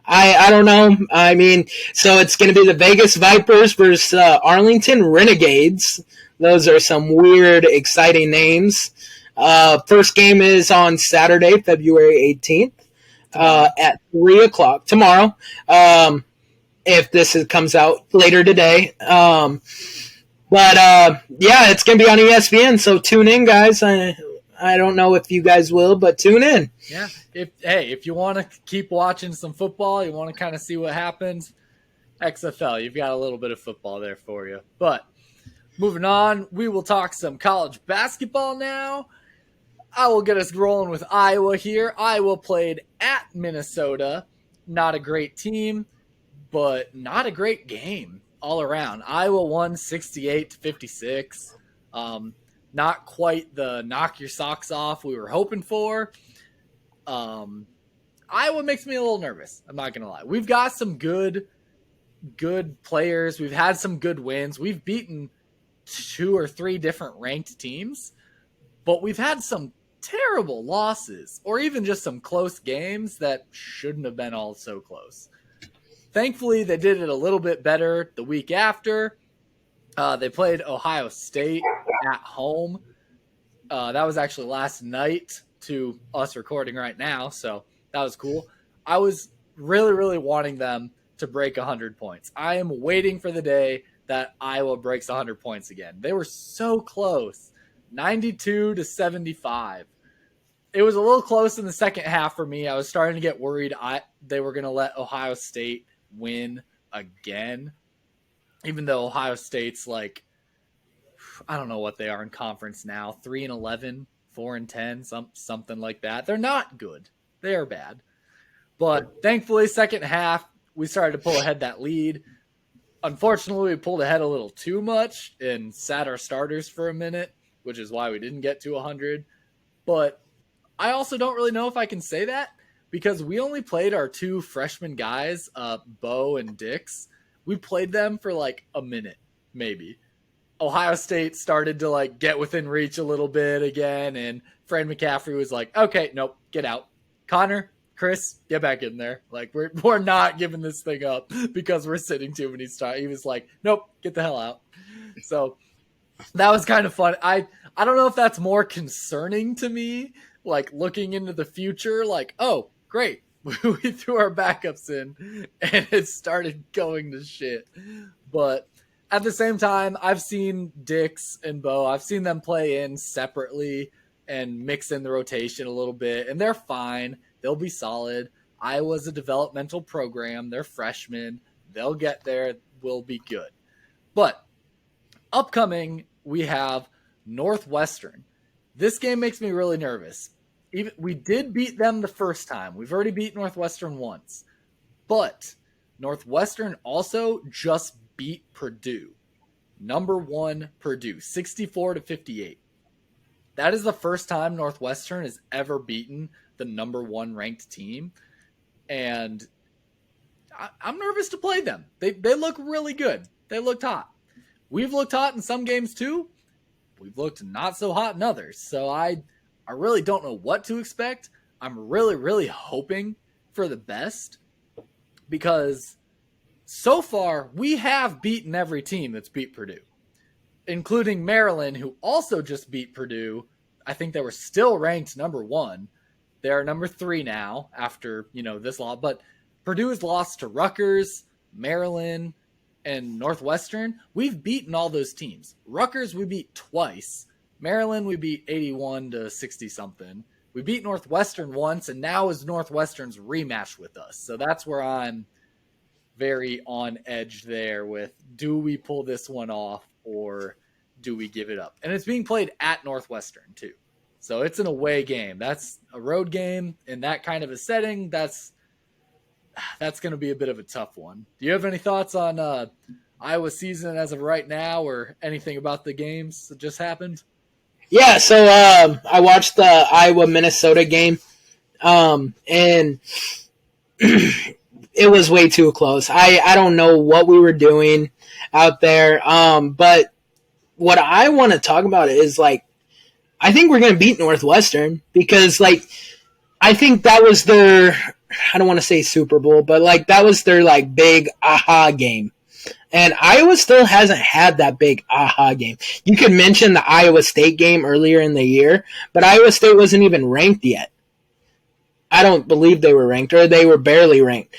I don't know. I mean, so it's going to be the Vegas Vipers versus Arlington Renegades. Those are some weird, exciting names. First game is on Saturday, February 18th, at 3 o'clock tomorrow. If this comes out later today. But yeah, it's going to be on ESPN. So tune in, guys. I I don't know if you guys will, but tune in. Yeah. If you want to keep watching some football, you want to kind of see what happens, XFL, you've got a little bit of football there for you. But moving on, we will talk some college basketball now. I will get us rolling with Iowa here. Iowa played at Minnesota. Not a great team, but not a great game all around. Iowa won 68-56. Not quite the knock your socks off we were hoping for. Iowa makes me a little nervous. I'm not going to lie. We've got some good players. We've had some good wins. We've beaten 2 or 3 different ranked teams, but we've had some terrible losses or even just some close games that shouldn't have been all so close. Thankfully, they did it a little bit better the week after. They played Ohio State at home. That was actually last night to us recording right now, so that was cool. I was really, really wanting them to break 100 points. I am waiting for the day that Iowa breaks 100 points again. They were so close, 92-75. It was a little close in the second half for me. I was starting to get worried they were going to let Ohio State win again, even though Ohio State's like, I don't know what they are in conference now, 3-11, 4-10, something like that. They're not good. They are bad. But thankfully, second half, we started to pull ahead that lead. Unfortunately, we pulled ahead a little too much and sat our starters for a minute, which is why we didn't get to 100. But I also don't really know if I can say that because we only played our 2 freshman guys, Bo and Dix. We played them for like a minute, maybe. Ohio State started to like get within reach a little bit again, and Fred McCaffrey was like, okay, nope, get out. Connor, Chris, get back in there. Like, we're not giving this thing up because we're sitting too many stars. He was like, nope, get the hell out. So that was kind of fun. I don't know if that's more concerning to me, like looking into the future, like, oh, great. We threw our backups in and it started going to shit. But at the same time, I've seen Dix and Bo. I've seen them play in separately and mix in the rotation a little bit, and they're fine. They'll be solid. Iowa's a developmental program. They're freshmen. They'll get there. We'll be good. But upcoming, we have Northwestern. This game makes me really nervous. We did beat them the first time. We've already beat Northwestern once. But Northwestern also just beat Purdue. Number 1 Purdue, 64-58. That is the first time Northwestern has ever beaten the number 1 ranked team. And I'm nervous to play them. They look really good. They looked hot. We've looked hot in some games too. We've looked not so hot in others. So I really don't know what to expect. I'm really, really hoping for the best because so far we have beaten every team that's beat Purdue, including Maryland, who also just beat Purdue. I think they were still ranked number 1. They are number 3 now after, this loss. But Purdue has lost to Rutgers, Maryland, and Northwestern. We've beaten all those teams. Rutgers we beat twice. Maryland we beat 81-60-something. We beat Northwestern once, and now is Northwestern's rematch with us. So that's where I'm very on edge there with, do we pull this one off or do we give it up? And it's being played at Northwestern too. So it's an away game. That's a road game in that kind of a setting. That's going to be a bit of a tough one. Do you have any thoughts on Iowa season as of right now or anything about the games that just happened? Yeah, so I watched the Iowa-Minnesota game, and it was way too close. I don't know what we were doing out there, but what I want to talk about is, like, I think we're going to beat Northwestern because, like, I think that was their, I don't want to say Super Bowl, but, like, that was their, like, big aha game. And Iowa still hasn't had that big aha game. You could mention the Iowa State game earlier in the year, but Iowa State wasn't even ranked yet. I don't believe they were ranked, or they were barely ranked.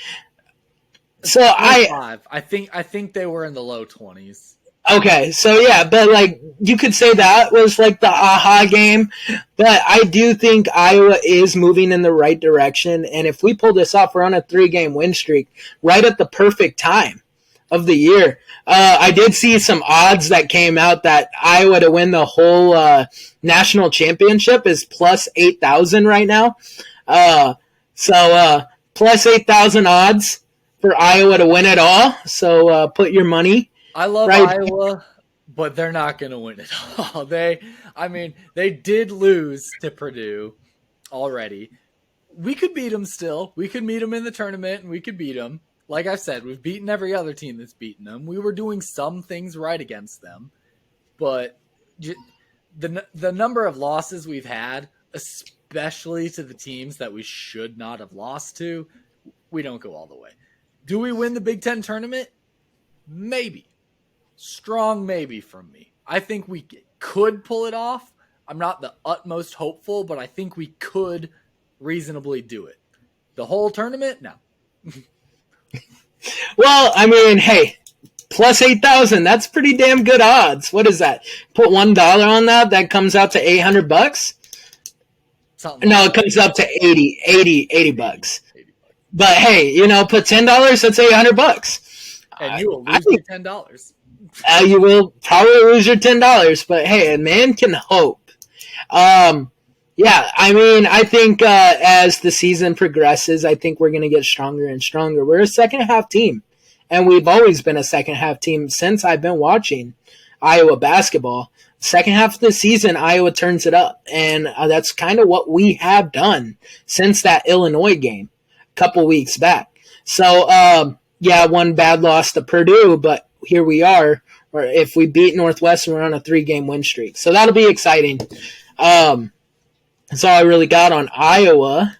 So I think they were in the low 20s. Okay, so yeah, but like you could say that was like the aha game, but I do think Iowa is moving in the right direction, and if we pull this off, we're on a 3-game win streak, right at the perfect time of the year. I did see some odds that came out that Iowa to win the whole national championship is plus 8,000 right now. So plus 8,000 odds for Iowa to win it all. So put your money. I love right. Iowa, but they're not going to win it all. They did lose to Purdue already. We could beat them still. We could meet them in the tournament, and we could beat them. Like I said, we've beaten every other team that's beaten them. We were doing some things right against them, but the number of losses we've had, especially to the teams that we should not have lost to, we don't go all the way. Do we win the Big Ten tournament? Maybe. Strong maybe from me. I think we could pull it off. I'm not the utmost hopeful, but I think we could reasonably do it. The whole tournament? No. Well, I mean, hey, plus 8,000, that's pretty damn good odds. What is that? Put $1 on that, that comes out to $800? Something no, like it comes up to $80 bucks. But hey, put $10, that's $800. And you will lose your $10. You will probably lose your $10, but hey, a man can hope. Yeah, I mean, I think as the season progresses, I think we're going to get stronger and stronger. We're a second-half team, and we've always been a second-half team since I've been watching Iowa basketball. Second half of the season, Iowa turns it up, and that's kind of what we have done since that Illinois game a couple weeks back. So, yeah, one bad loss to Purdue, but here we are. Or if we beat Northwestern, we're on a 3-game win streak. So that'll be exciting. That's all I really got on Iowa.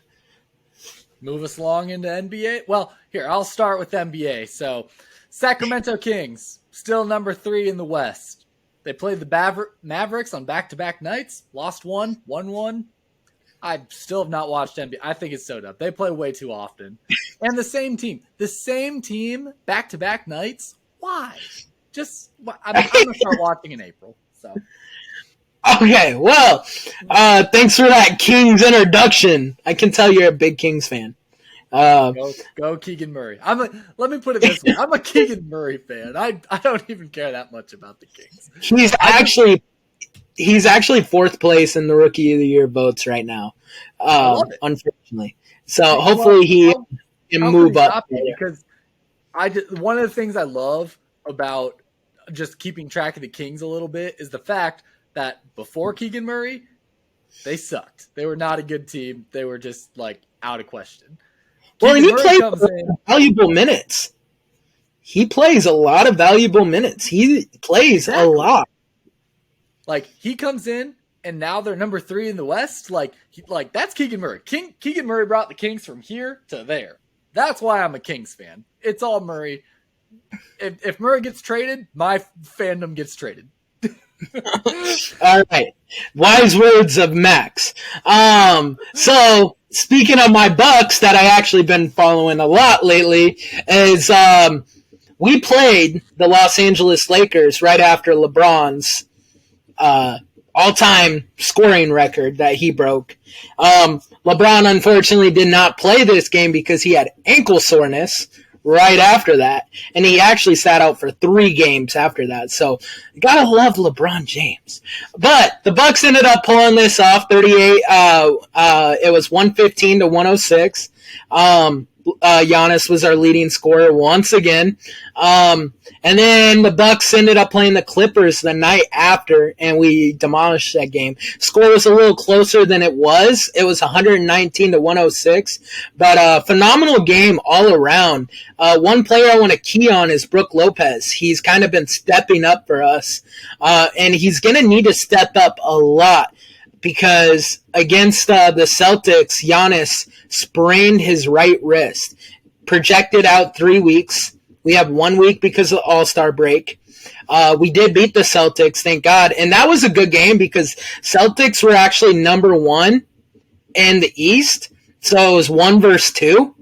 Move us along into NBA. Well, here, I'll start with NBA. So, Sacramento Kings, still number 3 in the West. They played the Mavericks on back-to-back nights. Lost one, won one. I still have not watched NBA. I think it's so dumb. They play way too often. And the same team, back-to-back nights. Why? I'm going to start watching in April. So. Okay, well, thanks for that Kings introduction. I can tell you're a big Kings fan. Go Keegan Murray. Let me put it this way. I'm a Keegan Murray fan. I don't even care that much about the Kings. He's actually 4th place in the Rookie of the Year votes right now, unfortunately. So hopefully he can move up. Because one of the things I love about just keeping track of the Kings a little bit is the fact that before Keegan Murray, they sucked. They were not a good team. They were just out of question. Well, and he plays valuable minutes. He plays a lot of valuable minutes. He plays a lot. He comes in, and now they're number 3 in the West. That's Keegan Murray. Keegan Murray brought the Kings from here to there. That's why I'm a Kings fan. It's all Murray. If Murray gets traded, my fandom gets traded. All right. Wise words of Max. So speaking of my Bucks that I actually been following a lot lately is we played the Los Angeles Lakers right after LeBron's all-time scoring record that he broke. LeBron unfortunately did not play this game because he had ankle soreness right after that, and he actually sat out for 3 games after that. So you gotta love LeBron James. But the Bucks ended up pulling this off. 38. It was 115 to 106. Giannis was our leading scorer once again. And then the Bucks ended up playing the Clippers the night after, and we demolished that game. Score was a little closer than it was. It was 119 to 106, but phenomenal game all around. One player I want to key on is Brook Lopez. He's kind of been stepping up for us, and he's going to need to step up a lot because against the Celtics, Giannis sprained his right wrist, projected out 3 weeks. We have 1 week because of the All-Star break. We did beat the Celtics, thank God. And that was a good game because Celtics were actually number 1 in the East. So it was 1 versus 2.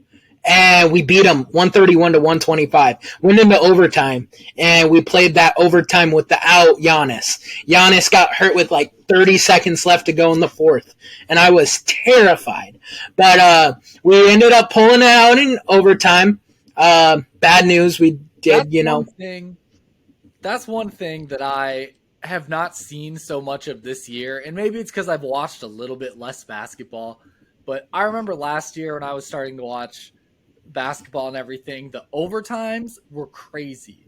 and we beat them 131 to 125. Went into overtime, and we played that overtime without Giannis. Giannis got hurt with like 30 seconds left to go in the fourth, and I was terrified. But we ended up pulling it out in overtime. Bad news, we did, That's one thing that I have not seen so much of this year, and maybe it's because I've watched a little bit less basketball, but I remember last year when I was starting to watch basketball and everything, the overtimes were crazy.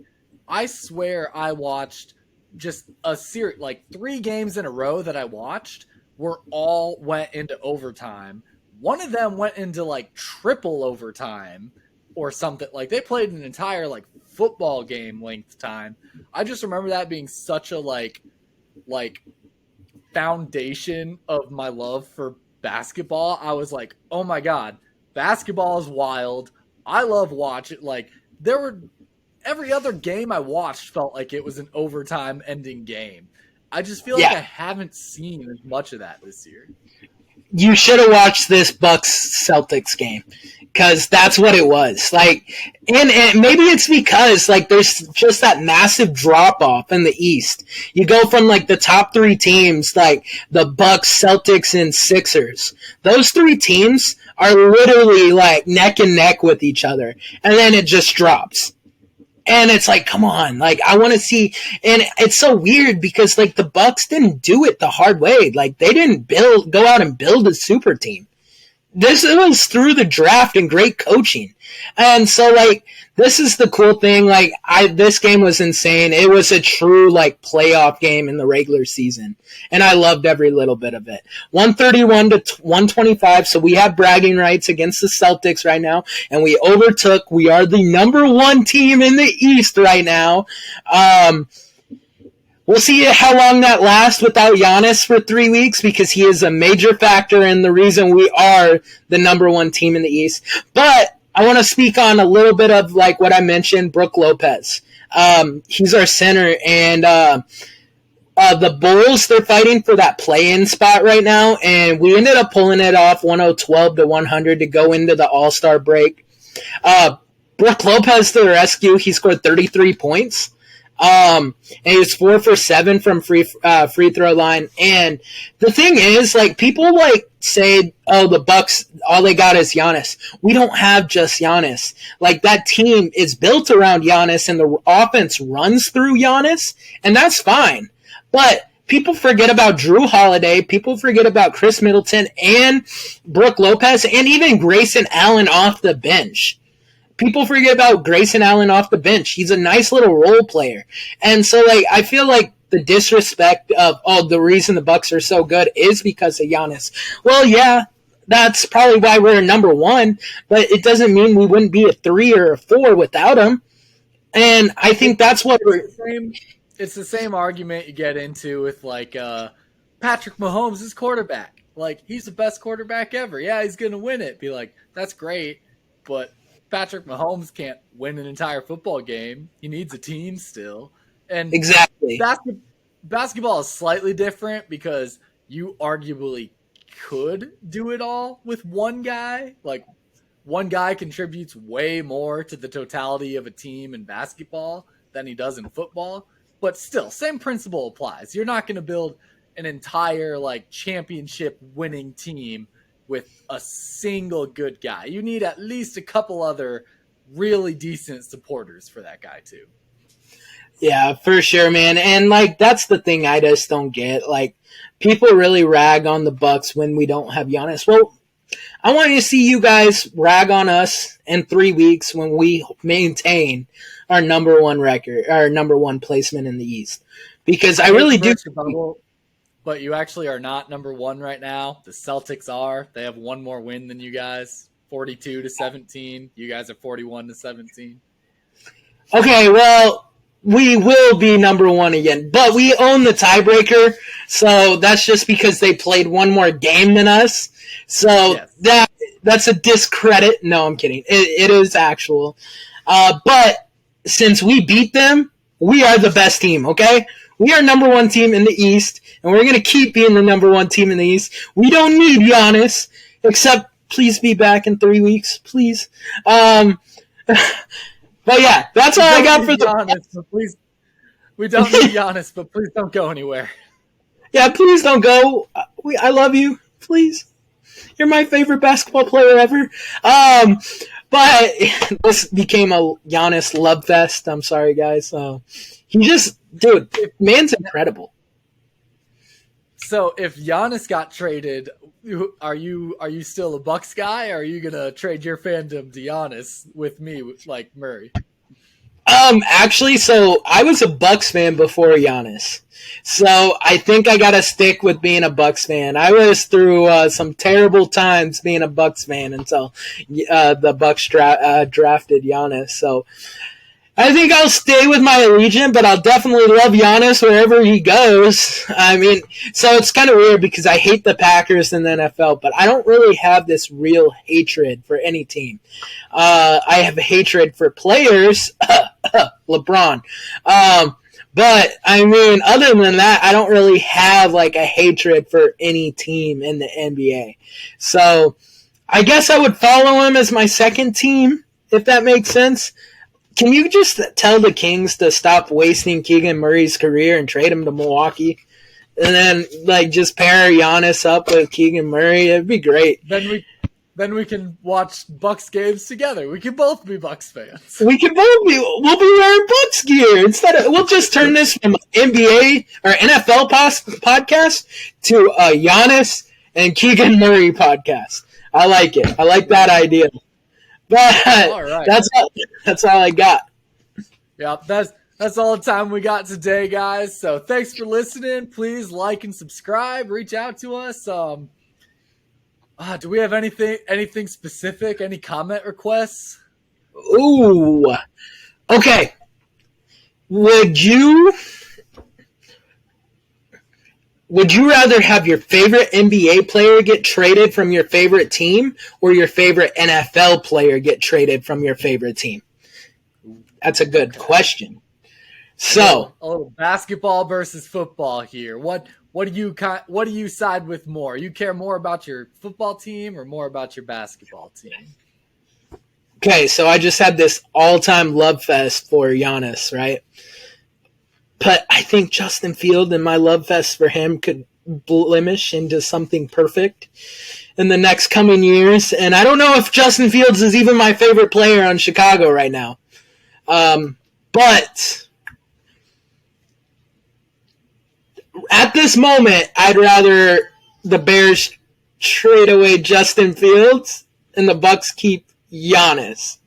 I swear I watched just a series, like 3 games in a row that I watched were all went into overtime. One of them went into like triple overtime or something. Like they played an entire like football game length time. I just remember that being such a like foundation of my love for basketball. I was like, oh my God, basketball is wild. I love watching. Like every other game I watched felt like it was an overtime ending game. I just feel like I haven't seen as much of that this year. You should have watched this Bucks Celtics game, because that's what it was. Like, and maybe it's because like there's just that massive drop off in the East. You go from like the top 3 teams, like the Bucks, Celtics, and Sixers. Those 3 teams are literally like neck and neck with each other, and then it just drops. And it's like, come on, like I want to see. And it's so weird because like the Bucks didn't do it the hard way. Like they didn't go out and build a super team. This was through the draft and great coaching. And so like this is the cool thing. Like this game was insane. It was a true like playoff game in the regular season, and I loved every little bit of it. 131 to 125. So we have bragging rights against the Celtics right now, and we overtook. We are the number 1 team in the East right now. We'll see how long that lasts without Giannis for 3 weeks, because he is a major factor in the reason we are the number 1 team in the East. But I want to speak on a little bit of like what I mentioned, Brook Lopez. He's our center, and the Bulls, they're fighting for that play-in spot right now, and we ended up pulling it off 112 to 100 to go into the All-Star break. Brook Lopez to the rescue. He scored 33 points. And he was 4 for 7 from free throw line. And the thing is, like, people like say, oh, the Bucks, all they got is Giannis. We don't have just Giannis. Like, that team is built around Giannis, and the offense runs through Giannis, and that's fine. But people forget about Drew Holiday. People forget about Chris Middleton and Brook Lopez, and even Grayson Allen off the bench. People forget about Grayson Allen off the bench. He's a nice little role player. And so, like, I feel like the disrespect of, oh, the reason the Bucks are so good is because of Giannis. Well, yeah, that's probably why we're number 1, but it doesn't mean we wouldn't be a 3 or a 4 without him. And I think that's what it's the same argument you get into with, like, Patrick Mahomes is quarterback. Like, he's the best quarterback ever. Yeah, he's going to win it. Be like, that's great, but Patrick Mahomes can't win an entire football game. He needs a team still. And exactly. Basketball is slightly different because you arguably could do it all with one guy. Like, one guy contributes way more to the totality of a team in basketball than he does in football. But still, same principle applies. You're not going to build an entire like championship winning team with a single good guy. You need at least a couple other really decent supporters for that guy too. Yeah, for sure, man. And like that's the thing I just don't get. Like people really rag on the Bucks when we don't have Giannis. Well, I want to see you guys rag on us in 3 weeks when we maintain our number 1 record, our number 1 placement in the East. Because I really do. But you actually are not number 1 right now. The Celtics are. They have 1 more win than you guys, 42-17. You guys are 41-17. Okay, well, we will be number 1 again, but we own the tiebreaker, so that's just because they played 1 more game than us. So yes. That's a discredit. No, I'm kidding. It is actual. But since we beat them, we are the best team, okay? We are number 1 team in the East, and we're going to keep being the number 1 team in the East. We don't need Giannis, except please be back in 3 weeks, please. But yeah, that's all I got for the. Giannis, but please, we don't need Giannis, but please don't go anywhere. Yeah, please don't go. I love you. Please, you're my favorite basketball player ever. But this became a Giannis love fest. I'm sorry, guys. He just, dude, man's incredible. So if Giannis got traded, are you still a Bucks guy? Or are you gonna trade your fandom to Giannis with me, like Murray? Actually, so I was a Bucks fan before Giannis. So I think I gotta stick with being a Bucks fan. I was through some terrible times being a Bucks fan until the Bucks drafted Giannis. So I think I'll stay with my allegiance, but I'll definitely love Giannis wherever he goes. I mean, so it's kind of weird because I hate the Packers in the NFL, but I don't really have this real hatred for any team. I have hatred for players, LeBron. But, I mean, other than that, I don't really have, like, a hatred for any team in the NBA. So, I guess I would follow him as my second team, if that makes sense. Can you just tell the Kings to stop wasting Keegan Murray's career and trade him to Milwaukee? And then, like, just pair Giannis up with Keegan Murray? It'd be great. Then we can watch Bucks games together. We can both be Bucks fans. We'll be wearing Bucks gear. We'll just turn this from NBA or NFL podcast to a Giannis and Keegan Murray podcast. I like it. I like that idea. But all right. That's all I got. Yeah, that's all the time we got today, guys. So thanks for listening. Please like and subscribe. Reach out to us. Do we have anything specific? Any comment requests? Ooh. Okay. Would you rather have your favorite NBA player get traded from your favorite team or your favorite NFL player get traded from your favorite team? That's a good question. So, a little basketball versus football here. What do you side with more? You care more about your football team or more about your basketball team? Okay, so I just had this all-time love fest for Giannis, right? But I think Justin Fields and my love fest for him could blemish into something perfect in the next coming years. And I don't know if Justin Fields is even my favorite player on Chicago right now. But at this moment, I'd rather the Bears trade away Justin Fields and the Bucks keep Giannis.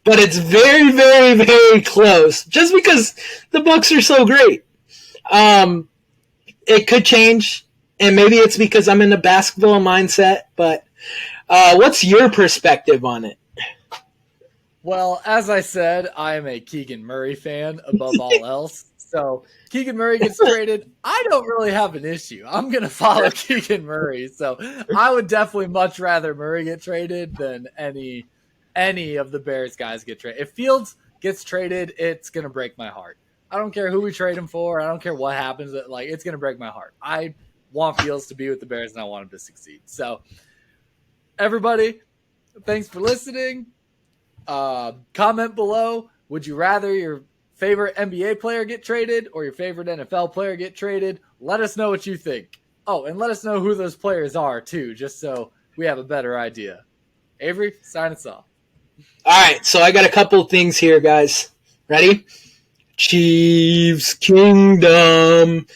But it's very, very, very close. Just because the Bucks are so great. It could change, and maybe it's because I'm in the basketball mindset. But what's your perspective on it? Well, as I said, I am a Keegan Murray fan above all else. So Keegan Murray gets traded. I don't really have an issue. I'm going to follow Keegan Murray. So I would definitely much rather Murray get traded than any of the Bears guys get traded. If Fields gets traded, it's going to break my heart. I don't care who we trade him for. I don't care what happens. It's going to break my heart. I want Fields to be with the Bears, and I want him to succeed. So, everybody, thanks for listening. Comment below. Would you rather your favorite NBA player get traded or your favorite NFL player get traded? Let us know what you think. Oh, and let us know who those players are, too, just so we have a better idea. Avery, sign us off. All right, so I got a couple things here, guys. Ready? Chiefs Kingdom.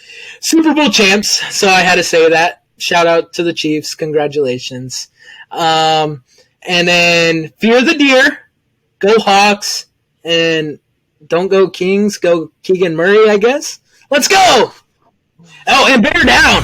Super Bowl champs, so I had to say that. Shout out to the Chiefs. Congratulations. And then Fear the Deer. Go Hawks. And don't go Kings. Go Keegan Murray, I guess. Let's go! Oh, and bear down!